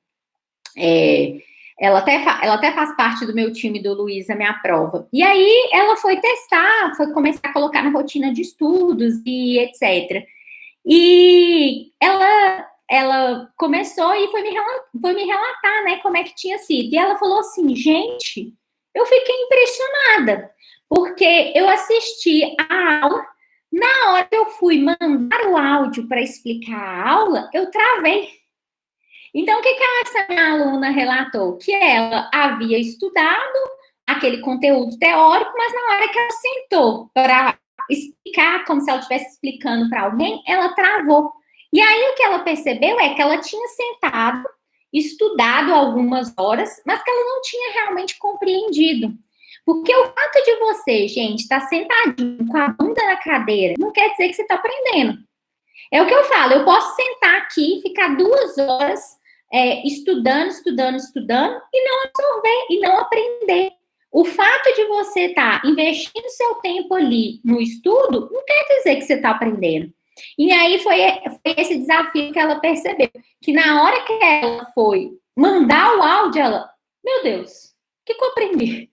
Ela até faz parte do meu time do Luiz, a minha prova. E aí, ela foi testar, foi começar a colocar na rotina de estudos e etc. E ela começou e foi me relatar, né, como é que tinha sido. E ela falou assim, gente, eu fiquei impressionada, porque eu assisti a aula, na hora que eu fui mandar o áudio para explicar a aula, eu travei. Então, o que essa minha aluna relatou? Que ela havia estudado aquele conteúdo teórico, mas na hora que ela sentou para explicar, como se ela estivesse explicando para alguém, ela travou. E aí, o que ela percebeu é que ela tinha sentado, estudado algumas horas, mas que ela não tinha realmente compreendido. Porque o fato de você, gente, estar sentadinho com a bunda na cadeira, não quer dizer que você está aprendendo. É o que eu falo, eu posso sentar aqui, ficar 2 horas estudando e não absorver, e não aprender. O fato de você estar investindo seu tempo ali no estudo, não quer dizer que você está aprendendo. E aí foi esse desafio que ela percebeu, que na hora que ela foi mandar o áudio, meu Deus, o que eu aprendi?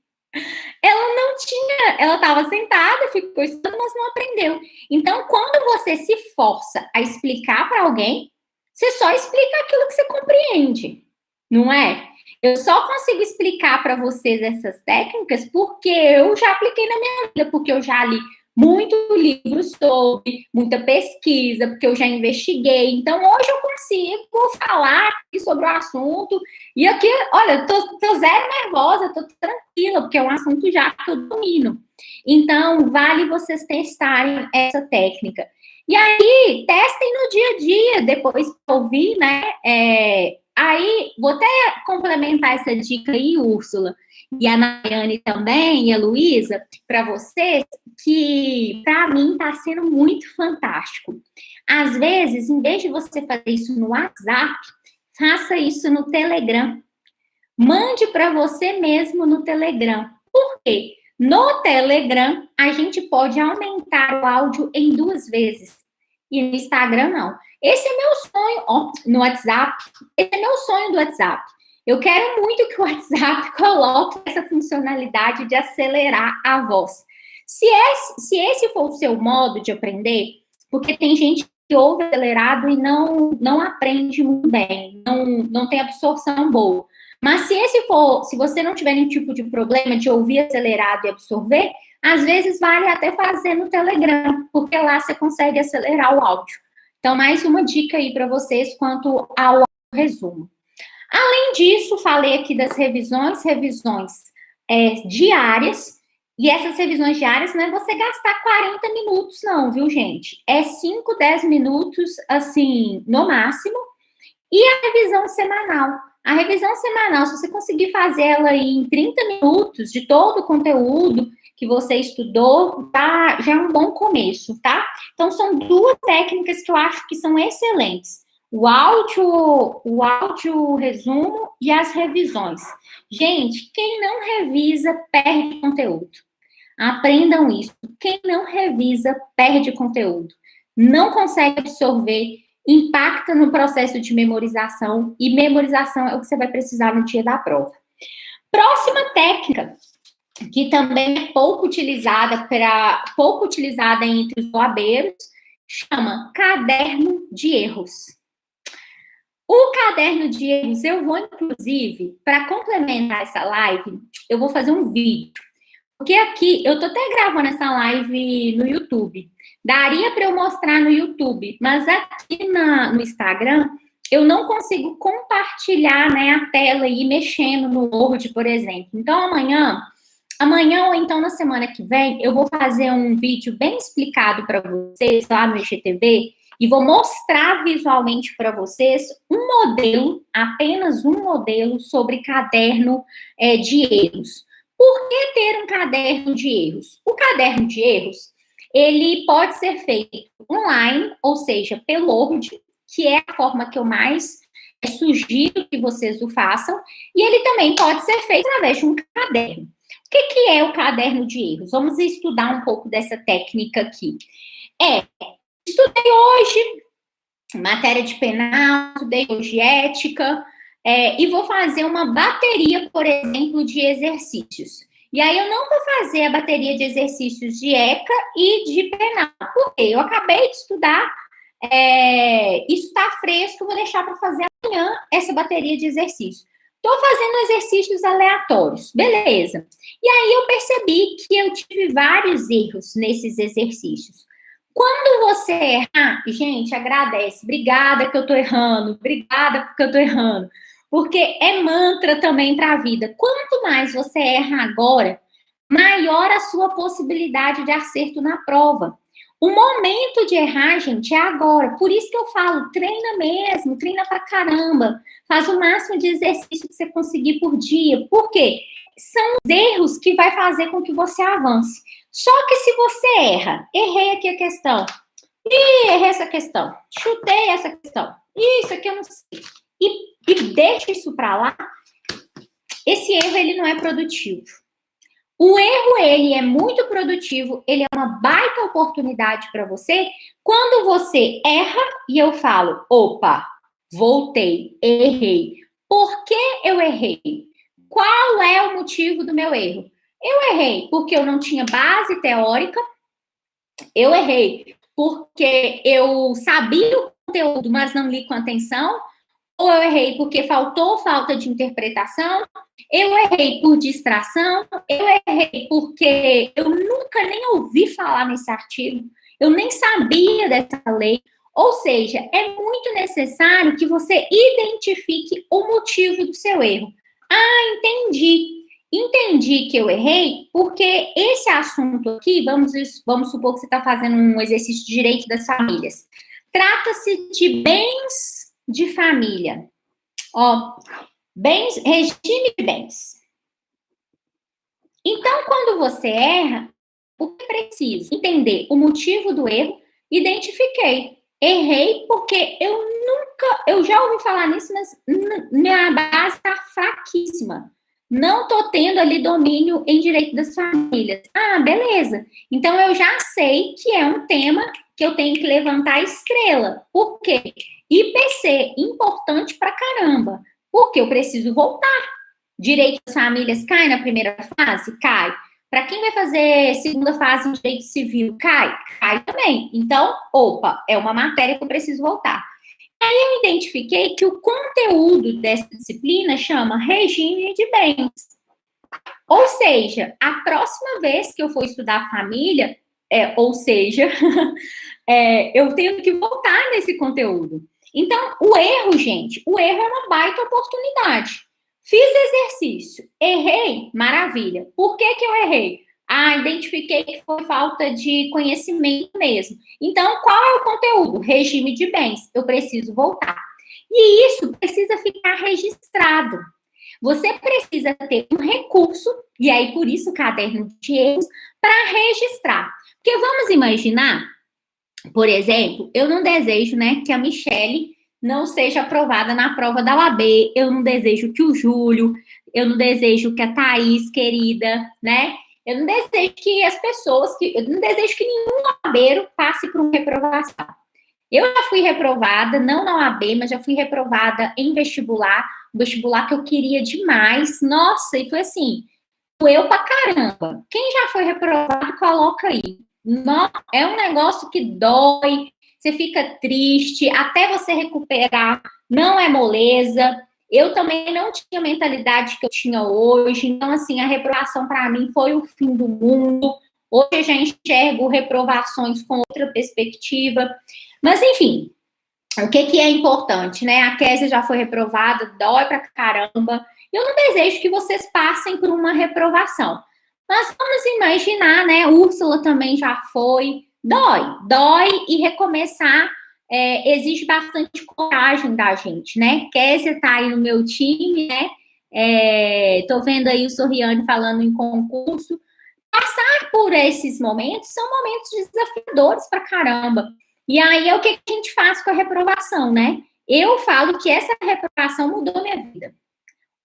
Ela não tinha, ela estava sentada, ficou estudando, mas não aprendeu. Então, quando você se força a explicar para alguém, você só explica aquilo que você compreende, não é? Eu só consigo explicar para vocês essas técnicas porque eu já apliquei na minha vida, porque eu já li muito livro sobre, muita pesquisa, porque eu já investiguei. Então, hoje eu consigo falar aqui sobre o assunto. E aqui, olha, tô zero nervosa, tô tranquila, porque é um assunto já que eu domino. Então, vale vocês testarem essa técnica. E aí, testem no dia a dia, depois que ouvir, né, Aí, vou até complementar essa dica aí, Úrsula, e a Nayane também, e a Luísa, para vocês, que para mim está sendo muito fantástico. Às vezes, em vez de você fazer isso no WhatsApp, faça isso no Telegram. Mande para você mesmo no Telegram. Por quê? No Telegram, a gente pode aumentar o áudio em 2 vezes. E no Instagram, não. Esse é meu sonho, ó, no WhatsApp. Esse é meu sonho do WhatsApp. Eu quero muito que o WhatsApp coloque essa funcionalidade de acelerar a voz. Se esse for o seu modo de aprender, porque tem gente que ouve acelerado e não aprende muito bem, não tem absorção boa. Mas se você não tiver nenhum tipo de problema de ouvir acelerado e absorver, às vezes vale até fazer no Telegram, porque lá você consegue acelerar o áudio. Então, mais uma dica aí para vocês quanto ao resumo. Além disso, falei aqui das revisões diárias, e essas revisões diárias não é você gastar 40 minutos não, viu, gente? É 5, 10 minutos, assim, no máximo, e a revisão semanal. A revisão semanal, se você conseguir fazer ela em 30 minutos de todo o conteúdo que você estudou, tá, já é um bom começo, tá? Então, são 2 técnicas que eu acho que são excelentes. O áudio resumo e as revisões. Gente, quem não revisa, perde conteúdo. Aprendam isso. Quem não revisa, perde conteúdo. Não consegue absorver, impacta no processo de memorização, e memorização é o que você vai precisar no dia da prova. Próxima técnica, que também é pouco utilizada entre os OABeiros, chama caderno de erros. O caderno de erros, eu vou, inclusive, para complementar essa live, eu vou fazer um vídeo. Porque aqui, eu tô até gravando essa live no YouTube. Daria para eu mostrar no YouTube, mas aqui no Instagram, eu não consigo compartilhar, né, a tela e ir mexendo no Word, por exemplo. Então, amanhã ou então na semana que vem, eu vou fazer um vídeo bem explicado para vocês lá no IGTV e vou mostrar visualmente para vocês um modelo, apenas um modelo sobre caderno de erros. Por que ter um caderno de erros? O caderno de erros, ele pode ser feito online, ou seja, pelo Word, que é a forma que eu mais sugiro que vocês o façam, e ele também pode ser feito através de um caderno. O que é o caderno de erros? Vamos estudar um pouco dessa técnica aqui. Estudei hoje matéria de penal, estudei hoje ética, e vou fazer uma bateria, por exemplo, de exercícios. E aí eu não vou fazer a bateria de exercícios de ECA e de penal, porque eu acabei de estudar, isso está fresco, vou deixar para fazer amanhã essa bateria de exercícios. Estou fazendo exercícios aleatórios, beleza. E aí eu percebi que eu tive vários erros nesses exercícios. Quando você errar, gente, agradece. Obrigada que eu tô errando. Obrigada porque eu tô errando. Porque é mantra também para a vida. Quanto mais você erra agora, maior a sua possibilidade de acerto na prova. O momento de errar, gente, é agora. Por isso que eu falo, treina mesmo, treina pra caramba. Faz o máximo de exercício que você conseguir por dia. Por quê? São os erros que vai fazer com que você avance. Só que se você erra, errei aqui a questão, errei essa questão, chutei essa questão, isso aqui eu não sei, e deixa isso para lá, esse erro, ele não é produtivo. O erro, ele é muito produtivo, ele é uma baita oportunidade para você, quando você erra e eu falo, opa, voltei, errei. Por que eu errei? Qual é o motivo do meu erro? Eu errei porque eu não tinha base teórica, eu errei porque eu sabia o conteúdo, mas não li com atenção, ou eu errei porque falta de interpretação, eu errei por distração, eu errei porque eu nunca nem ouvi falar nesse artigo, eu nem sabia dessa lei. Ou seja, é muito necessário que você identifique o motivo do seu erro. Ah, entendi que eu errei, porque esse assunto aqui, vamos supor que você está fazendo um exercício de direito das famílias. Trata-se de bens de família. Ó, bens, regime de bens. Então, quando você erra, o que é preciso? Entender o motivo do erro. Identifiquei. Errei porque eu já ouvi falar nisso, mas minha base está fraquíssima. Não estou tendo ali domínio em direito das famílias. Ah, beleza. Então eu já sei que é um tema que eu tenho que levantar a estrela. Por quê? IPC, importante pra caramba. Porque eu preciso voltar. Direito das famílias cai na primeira fase? Cai. Para quem vai fazer segunda fase em direito civil, cai? Cai também. Então, opa, é uma matéria que eu preciso voltar. Aí eu identifiquei que o conteúdo dessa disciplina chama regime de bens. Ou seja, a próxima vez que eu for estudar família, eu tenho que voltar nesse conteúdo. Então, o erro, gente, o erro é uma baita oportunidade. Fiz exercício, errei, maravilha. Por que eu errei? Ah, identifiquei que foi falta de conhecimento mesmo. Então, qual é o conteúdo? Regime de bens. Eu preciso voltar. E isso precisa ficar registrado. Você precisa ter um recurso, e aí por isso o caderno de erros, para registrar. Porque vamos imaginar, por exemplo, eu não desejo, né, que a Michele não seja aprovada na prova da UAB, eu não desejo que o Júlio, eu não desejo que a Thaís, querida, né, eu não desejo que as pessoas, eu não desejo que nenhum UABeiro passe por uma reprovação. Eu já fui reprovada, não na UAB, mas já fui reprovada em vestibular, um vestibular que eu queria demais, nossa, e foi assim, doeu pra caramba. Quem já foi reprovado, coloca aí. Não, é um negócio que dói, você fica triste, até você recuperar, não é moleza. Eu também não tinha a mentalidade que eu tinha hoje, então, assim, a reprovação para mim foi o fim do mundo. Hoje eu já enxergo reprovações com outra perspectiva. Mas, enfim, o que é importante, né? A Kézia já foi reprovada, dói pra caramba. Eu não desejo que vocês passem por uma reprovação. Mas vamos imaginar, né? Úrsula também já foi. Dói e recomeçar exige bastante coragem da gente, né? Kézia tá aí no meu time, né? Tô vendo aí o Soriane falando em concurso. Passar por esses momentos são momentos desafiadores pra caramba. E aí é o que a gente faz com a reprovação, né? Eu falo que essa reprovação mudou minha vida.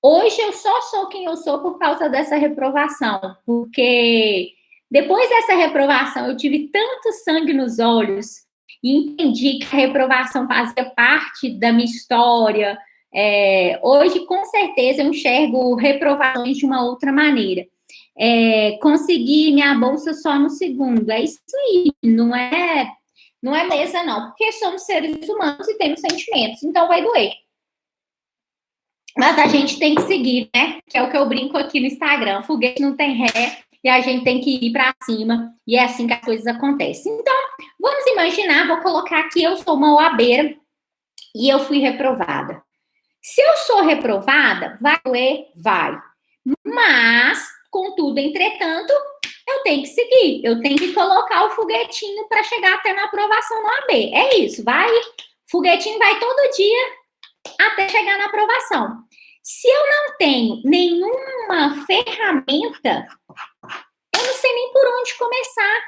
Hoje eu só sou quem eu sou por causa dessa reprovação, porque depois dessa reprovação eu tive tanto sangue nos olhos e entendi que a reprovação fazia parte da minha história. Hoje, com certeza, eu enxergo reprovações de uma outra maneira. Consegui minha bolsa só no segundo, é isso aí, não é mesa, não, porque somos seres humanos e temos sentimentos, então vai doer. Mas a gente tem que seguir, né? Que é o que eu brinco aqui no Instagram. Foguete não tem ré e a gente tem que ir para cima. E é assim que as coisas acontecem. Então, vamos imaginar, vou colocar aqui, eu sou uma OABeira e eu fui reprovada. Se eu sou reprovada, vai doer? Vai. Mas, contudo, entretanto, eu tenho que seguir. Eu tenho que colocar o foguetinho para chegar até na aprovação no AB. É isso, vai. Foguetinho vai todo dia até chegar na aprovação. Se eu não tenho nenhuma ferramenta, eu não sei nem por onde começar.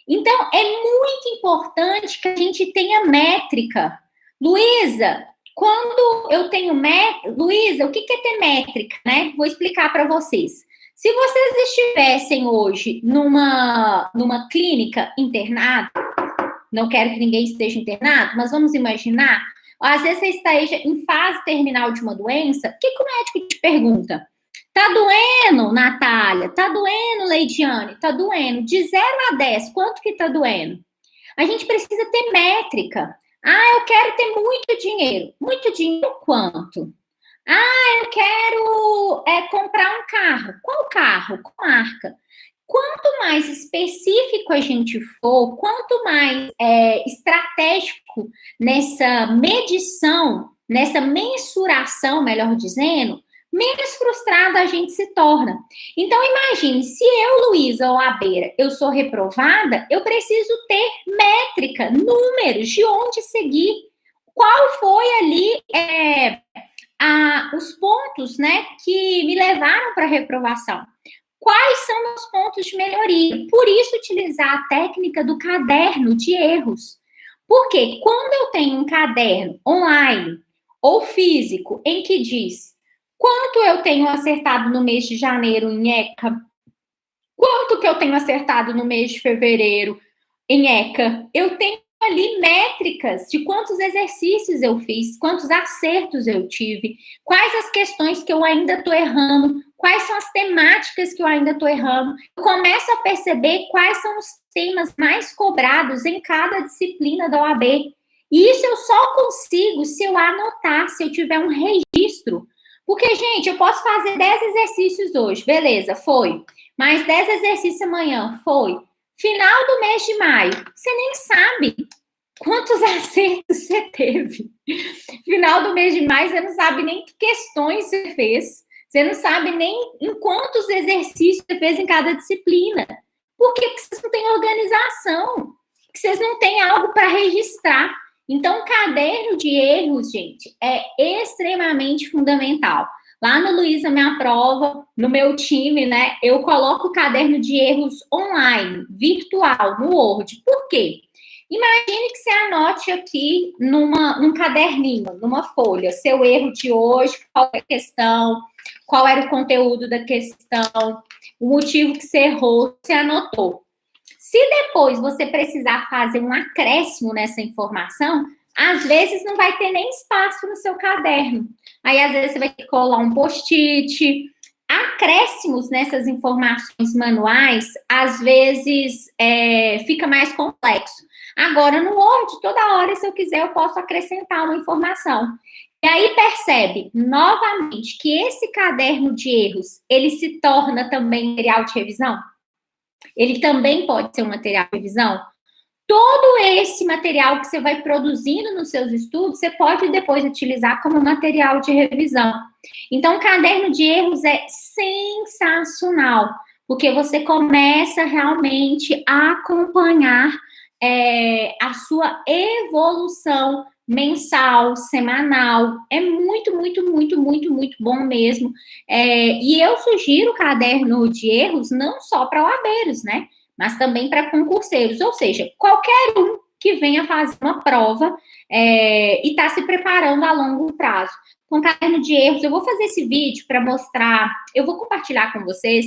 Então, é muito importante que a gente tenha métrica. Luísa, quando eu tenho métrica... Luísa, o que é ter métrica, né? Vou explicar para vocês. Se vocês estivessem hoje numa clínica internada, não quero que ninguém esteja internado, mas vamos imaginar, às vezes você esteja em fase terminal de uma doença, o que o médico te pergunta? Tá doendo, Natália? Tá doendo, Leidiane? Tá doendo? De 0 a 10, quanto que tá doendo? A gente precisa ter métrica. Ah, eu quero ter muito dinheiro. Muito dinheiro quanto? Ah, eu quero comprar um carro. Qual carro? Qual marca? Quanto mais específico a gente for, quanto mais estratégico nessa medição, nessa mensuração, melhor dizendo, menos frustrada a gente se torna. Então, imagine, se eu, Luísa, ou a Beira, eu sou reprovada, eu preciso ter métrica, números, de onde seguir. qual foi ali os pontos, né, que me levaram para a reprovação. Quais são os pontos de melhoria? Por isso, utilizar a técnica do caderno de erros. Porque quando eu tenho um caderno online ou físico em que diz quanto eu tenho acertado no mês de janeiro em ECA, quanto que eu tenho acertado no mês de fevereiro em ECA, eu tenho ali métricas de quantos exercícios eu fiz, quantos acertos eu tive, quais as questões que eu ainda estou errando, quais são as temáticas que eu ainda estou errando. Eu começo a perceber quais são os temas mais cobrados em cada disciplina da OAB. E isso eu só consigo se eu anotar, se eu tiver um registro. Porque, gente, eu posso fazer 10 exercícios hoje, beleza, foi. Mais 10 exercícios amanhã, foi. Final do mês de maio, você nem sabe quantos acertos você teve. Final do mês de maio, você não sabe nem que questões você fez. Você não sabe nem em quantos exercícios você fez em cada disciplina. Por que vocês não têm organização? Porque vocês não têm algo para registrar. Então, caderno de erros, gente, é extremamente fundamental. Lá no Luísa Me Aprova, no meu time, né, eu coloco o caderno de erros online, virtual, no Word. Por quê? Imagine que você anote aqui num caderninho, numa folha, seu erro de hoje, qual é a questão, qual era o conteúdo da questão, o motivo que você errou, você anotou. Se depois você precisar fazer um acréscimo nessa informação, às vezes não vai ter nem espaço no seu caderno. Aí, às vezes, você vai ter que colar um post-it. Acréscimos nessas informações manuais, às vezes, fica mais complexo. Agora, no Word, toda hora, se eu quiser, eu posso acrescentar uma informação. E aí, percebe, novamente, que esse caderno de erros, ele se torna também material de revisão? Ele também pode ser um material de revisão? Todo esse material que você vai produzindo nos seus estudos, você pode depois utilizar como material de revisão. Então, o caderno de erros é sensacional, porque você começa realmente a acompanhar a sua evolução mensal, semanal. É muito, muito, muito, muito, muito bom mesmo. E eu sugiro o caderno de erros não só para OABeiros, né? Mas também para concurseiros, ou seja, qualquer um que venha fazer uma prova e está se preparando a longo prazo. Com caderno de erros, eu vou fazer esse vídeo para mostrar, eu vou compartilhar com vocês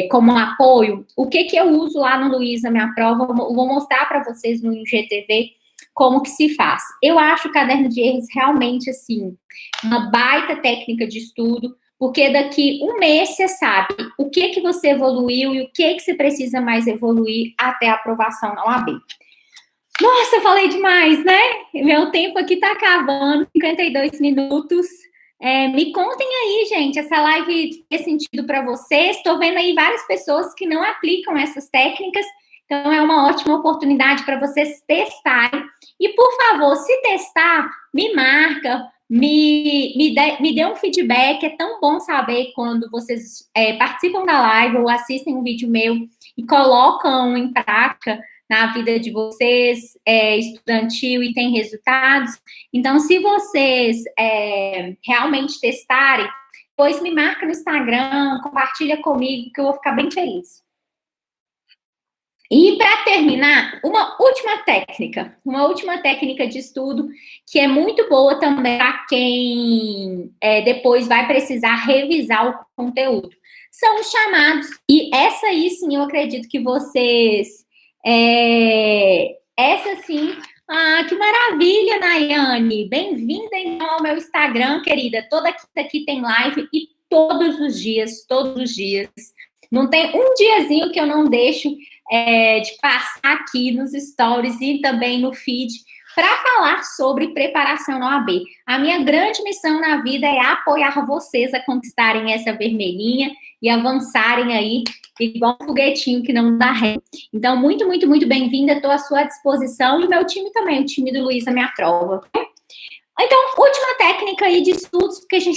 como apoio o que eu uso lá no Luísa Me Aprova, vou mostrar para vocês no IGTV como que se faz. Eu acho o caderno de erros realmente, assim, uma baita técnica de estudo, porque daqui um mês você sabe o que você evoluiu e o que você precisa mais evoluir até a aprovação na OAB. Nossa, eu falei demais, né? Meu tempo aqui tá acabando, 52 minutos. Me contem aí, gente, essa live fez sentido para vocês? Estou vendo aí várias pessoas que não aplicam essas técnicas, então é uma ótima oportunidade para vocês testarem. E, por favor, se testar, me marca, me dê um feedback. É tão bom saber quando vocês participam da live ou assistem um vídeo meu e colocam em prática na vida de vocês, estudantil, e tem resultados. Então, se vocês realmente testarem, depois me marca no Instagram, compartilha comigo, que eu vou ficar bem feliz. E, para terminar, uma última técnica de estudo, que é muito boa também para quem depois vai precisar revisar o conteúdo. São os chamados, e essa aí, sim, eu acredito que vocês... essa, sim... Ah, que maravilha, Nayane! Bem-vinda, então, ao meu Instagram, querida. Toda quinta aqui tem live, e todos os dias. Não tem um diazinho que eu não deixo de passar aqui nos stories e também no feed para falar sobre preparação na OAB. A minha grande missão na vida é apoiar vocês a conquistarem essa vermelhinha e avançarem aí igual um foguetinho que não dá ré. Então, muito, muito, muito bem-vinda, estou à sua disposição, e o meu time também, o time do Luísa Me Aprova. Então, última técnica aí de estudos, porque já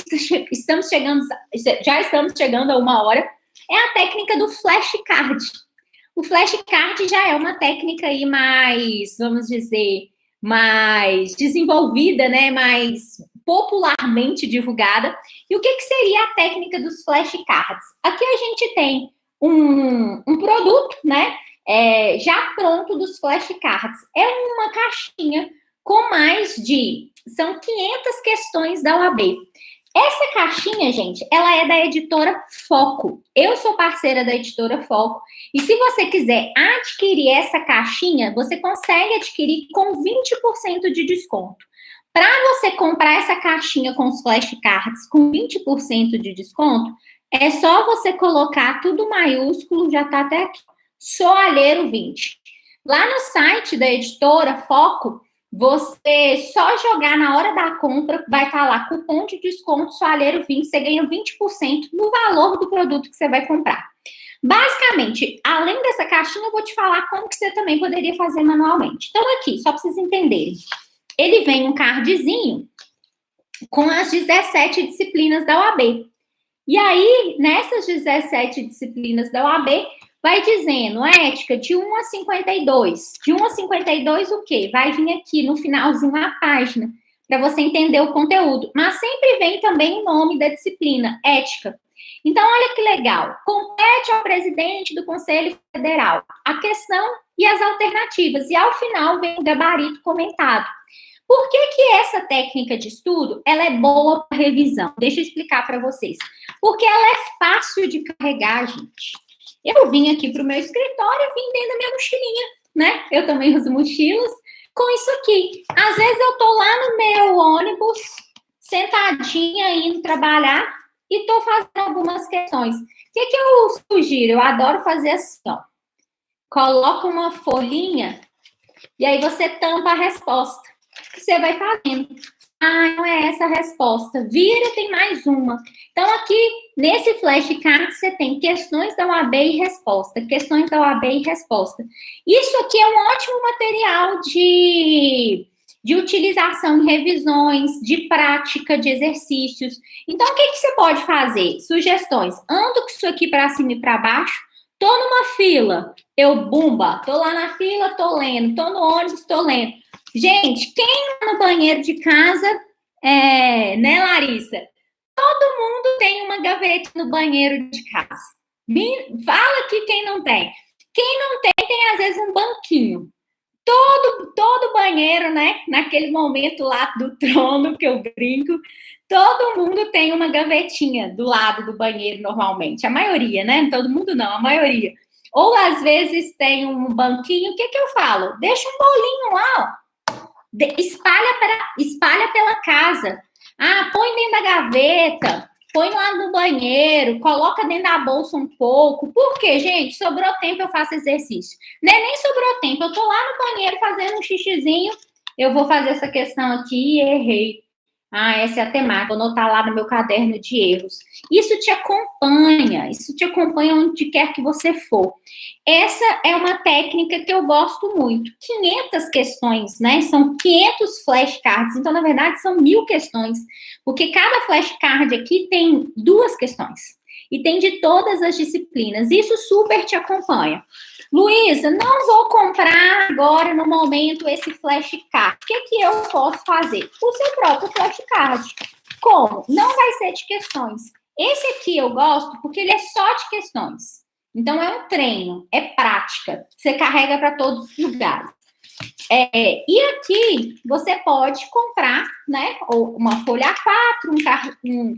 estamos chegando a 1 hora, é a técnica do flashcard. O flashcard já é uma técnica aí mais, vamos dizer, mais desenvolvida, né? Mais popularmente divulgada. E o que seria a técnica dos flashcards? Aqui a gente tem um produto, né? Já pronto dos flashcards. É uma caixinha com são 500 questões da OAB. Essa caixinha, gente, ela é da editora Foco. Eu sou parceira da editora Foco. E se você quiser adquirir essa caixinha, você consegue adquirir com 20% de desconto. Para você comprar essa caixinha com os flashcards com 20% de desconto, é só você colocar tudo maiúsculo, já está até aqui, Soalheiro 20. Lá no site da editora Foco, você só jogar na hora da compra, vai estar lá, cupom de desconto Soalheiro 20, você ganha 20% no valor do produto que você vai comprar. Basicamente, além dessa caixinha, eu vou te falar como que você também poderia fazer manualmente. Então, aqui, só para vocês entenderem, ele vem um cardzinho com as 17 disciplinas da OAB. E aí, nessas 17 disciplinas da OAB, vai dizendo, ética, de 1 a 52. De 1 a 52, o quê? Vai vir aqui no finalzinho a página, para você entender o conteúdo. Mas sempre vem também o nome da disciplina, ética. Então, olha que legal. Compete ao presidente do Conselho Federal a questão e as alternativas. E, ao final, vem o gabarito comentado. Por que essa técnica de estudo ela é boa para revisão? Deixa eu explicar para vocês. Porque ela é fácil de carregar, gente. Eu vim aqui para o meu escritório e vim dentro da minha mochilinha, né? Eu também uso mochilas com isso aqui. Às vezes eu tô lá no meu ônibus, sentadinha, indo trabalhar e tô fazendo algumas questões. O que eu sugiro? Eu adoro fazer assim, ó. Coloca uma folhinha e aí você tampa a resposta. Você vai fazendo. Ah, não é essa a resposta. Vira, tem mais uma. Então, aqui, nesse flashcard, você tem questões da OAB e resposta. Questões da OAB e resposta. Isso aqui é um ótimo material de utilização em revisões, de prática, de exercícios. Então, o que você pode fazer? Sugestões. Ando com isso aqui para cima e para baixo. Tô numa fila. Tô lá na fila, tô lendo. Tô no ônibus, tô lendo. Gente, quem tá no banheiro de casa, né, Larissa? Todo mundo tem uma gaveta no banheiro de casa. Fala aqui quem não tem. Quem não tem, tem às vezes um banquinho. Todo banheiro, né? Naquele momento lá do trono que eu brinco, todo mundo tem uma gavetinha do lado do banheiro normalmente. A maioria, né? Todo mundo não, a maioria. Ou às vezes tem um banquinho. O que eu falo? Deixa um bolinho lá, ó. Espalha pela casa. Ah, põe dentro da gaveta, põe lá no banheiro, coloca dentro da bolsa um pouco. Por quê, gente? Sobrou tempo, eu faço exercício. Nem sobrou tempo, eu tô lá no banheiro fazendo um xixizinho, eu vou fazer essa questão aqui e errei. Ah, essa é a temática, vou anotar lá no meu caderno de erros. Isso te acompanha onde quer que você for. Essa é uma técnica que eu gosto muito. 500 questões, né? São 500 flashcards. Então, na verdade, são 1000 questões. Porque cada flashcard aqui tem 2 questões. E tem de todas as disciplinas. Isso super te acompanha. Luísa, não vou comprar agora, no momento, esse flashcard. O que eu posso fazer? O seu próprio flashcard. Como? Não vai ser de questões. Esse aqui eu gosto porque ele é só de questões. Então, é um treino, é prática. Você carrega para todos os lugares. E aqui, você pode comprar, né? Ou uma folha A4,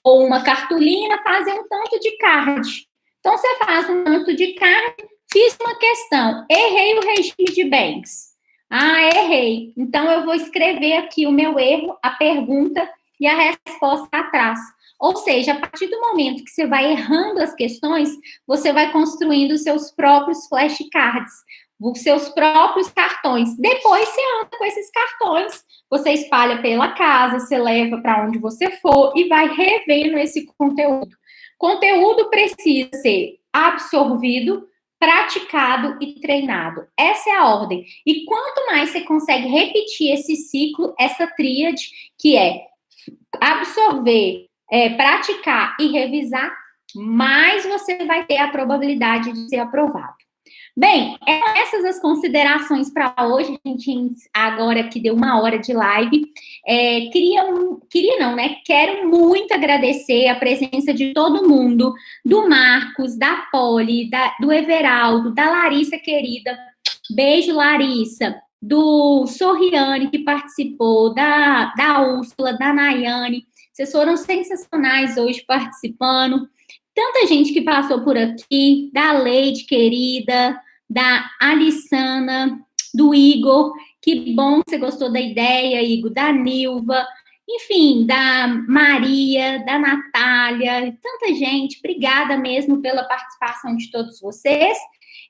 ou uma cartolina, fazer um tanto de card. Então, você faz um tanto de card. Fiz uma questão, errei o regime de bens. Ah, errei. Então, eu vou escrever aqui o meu erro, a pergunta e a resposta atrás. Ou seja, a partir do momento que você vai errando as questões, você vai construindo os seus próprios flashcards, os seus próprios cartões. Depois, você anda com esses cartões, você espalha pela casa, você leva para onde você for e vai revendo esse conteúdo. Conteúdo precisa ser absorvido, praticado e treinado. Essa é a ordem. E quanto mais você consegue repetir esse ciclo, essa tríade, que é absorver, praticar e revisar, mais você vai ter a probabilidade de ser aprovado. Bem, essas as considerações para hoje. A gente, agora que deu 1 hora de live, queria não, né? Quero muito agradecer a presença de todo mundo, do Marcos, da Poli, do Everaldo, da Larissa querida. Beijo, Larissa. Do Sorriane, que participou, da Úrsula, da Nayane. Vocês foram sensacionais hoje participando. Tanta gente que passou por aqui, da Leide querida, da Alissana, do Igor. Que bom que você gostou da ideia, Igor. Da Nilva, enfim, da Maria, da Natália, tanta gente. Obrigada mesmo pela participação de todos vocês.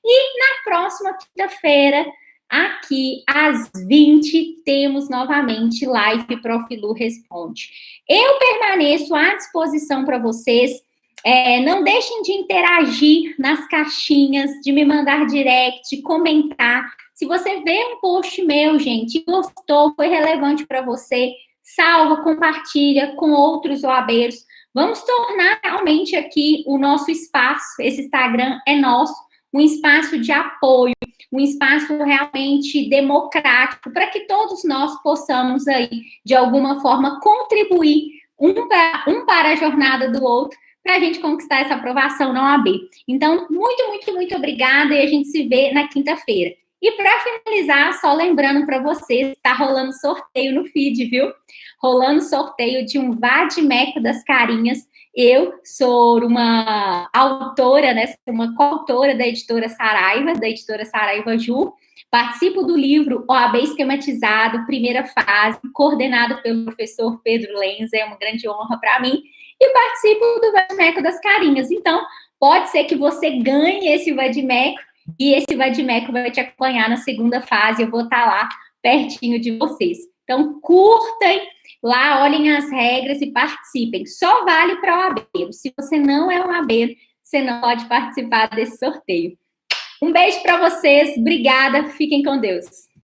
E na próxima quinta-feira, aqui às 20, temos novamente live Profilu Responde. Eu permaneço à disposição para vocês. Não deixem de interagir nas caixinhas, de me mandar direct, de comentar. Se você vê um post meu, gente, gostou, foi relevante para você, salva, compartilha com outros OABeiros. Vamos tornar realmente aqui o nosso espaço, esse Instagram é nosso, um espaço de apoio, um espaço realmente democrático, para que todos nós possamos aí, de alguma forma, contribuir um para a jornada do outro, para a gente conquistar essa aprovação na OAB. Então, muito obrigada e a gente se vê na quinta-feira. E para finalizar, só lembrando para vocês, está rolando sorteio no feed, viu? Rolando sorteio de um Vadimeco das Carinhas. Eu sou uma autora, né? Uma coautora da editora Saraiva Ju. Participo do livro OAB Esquematizado, primeira fase, coordenado pelo professor Pedro Lenz, é uma grande honra para mim. E participo do Vadimeco das Carinhas. Então, pode ser que você ganhe esse Vadimeco e esse Vadimeco vai te acompanhar na segunda fase. Eu vou estar lá pertinho de vocês. Então, curtem lá, olhem as regras e participem. Só vale para o OABeiro. Se você não é OABeiro, você não pode participar desse sorteio. Um beijo para vocês. Obrigada. Fiquem com Deus.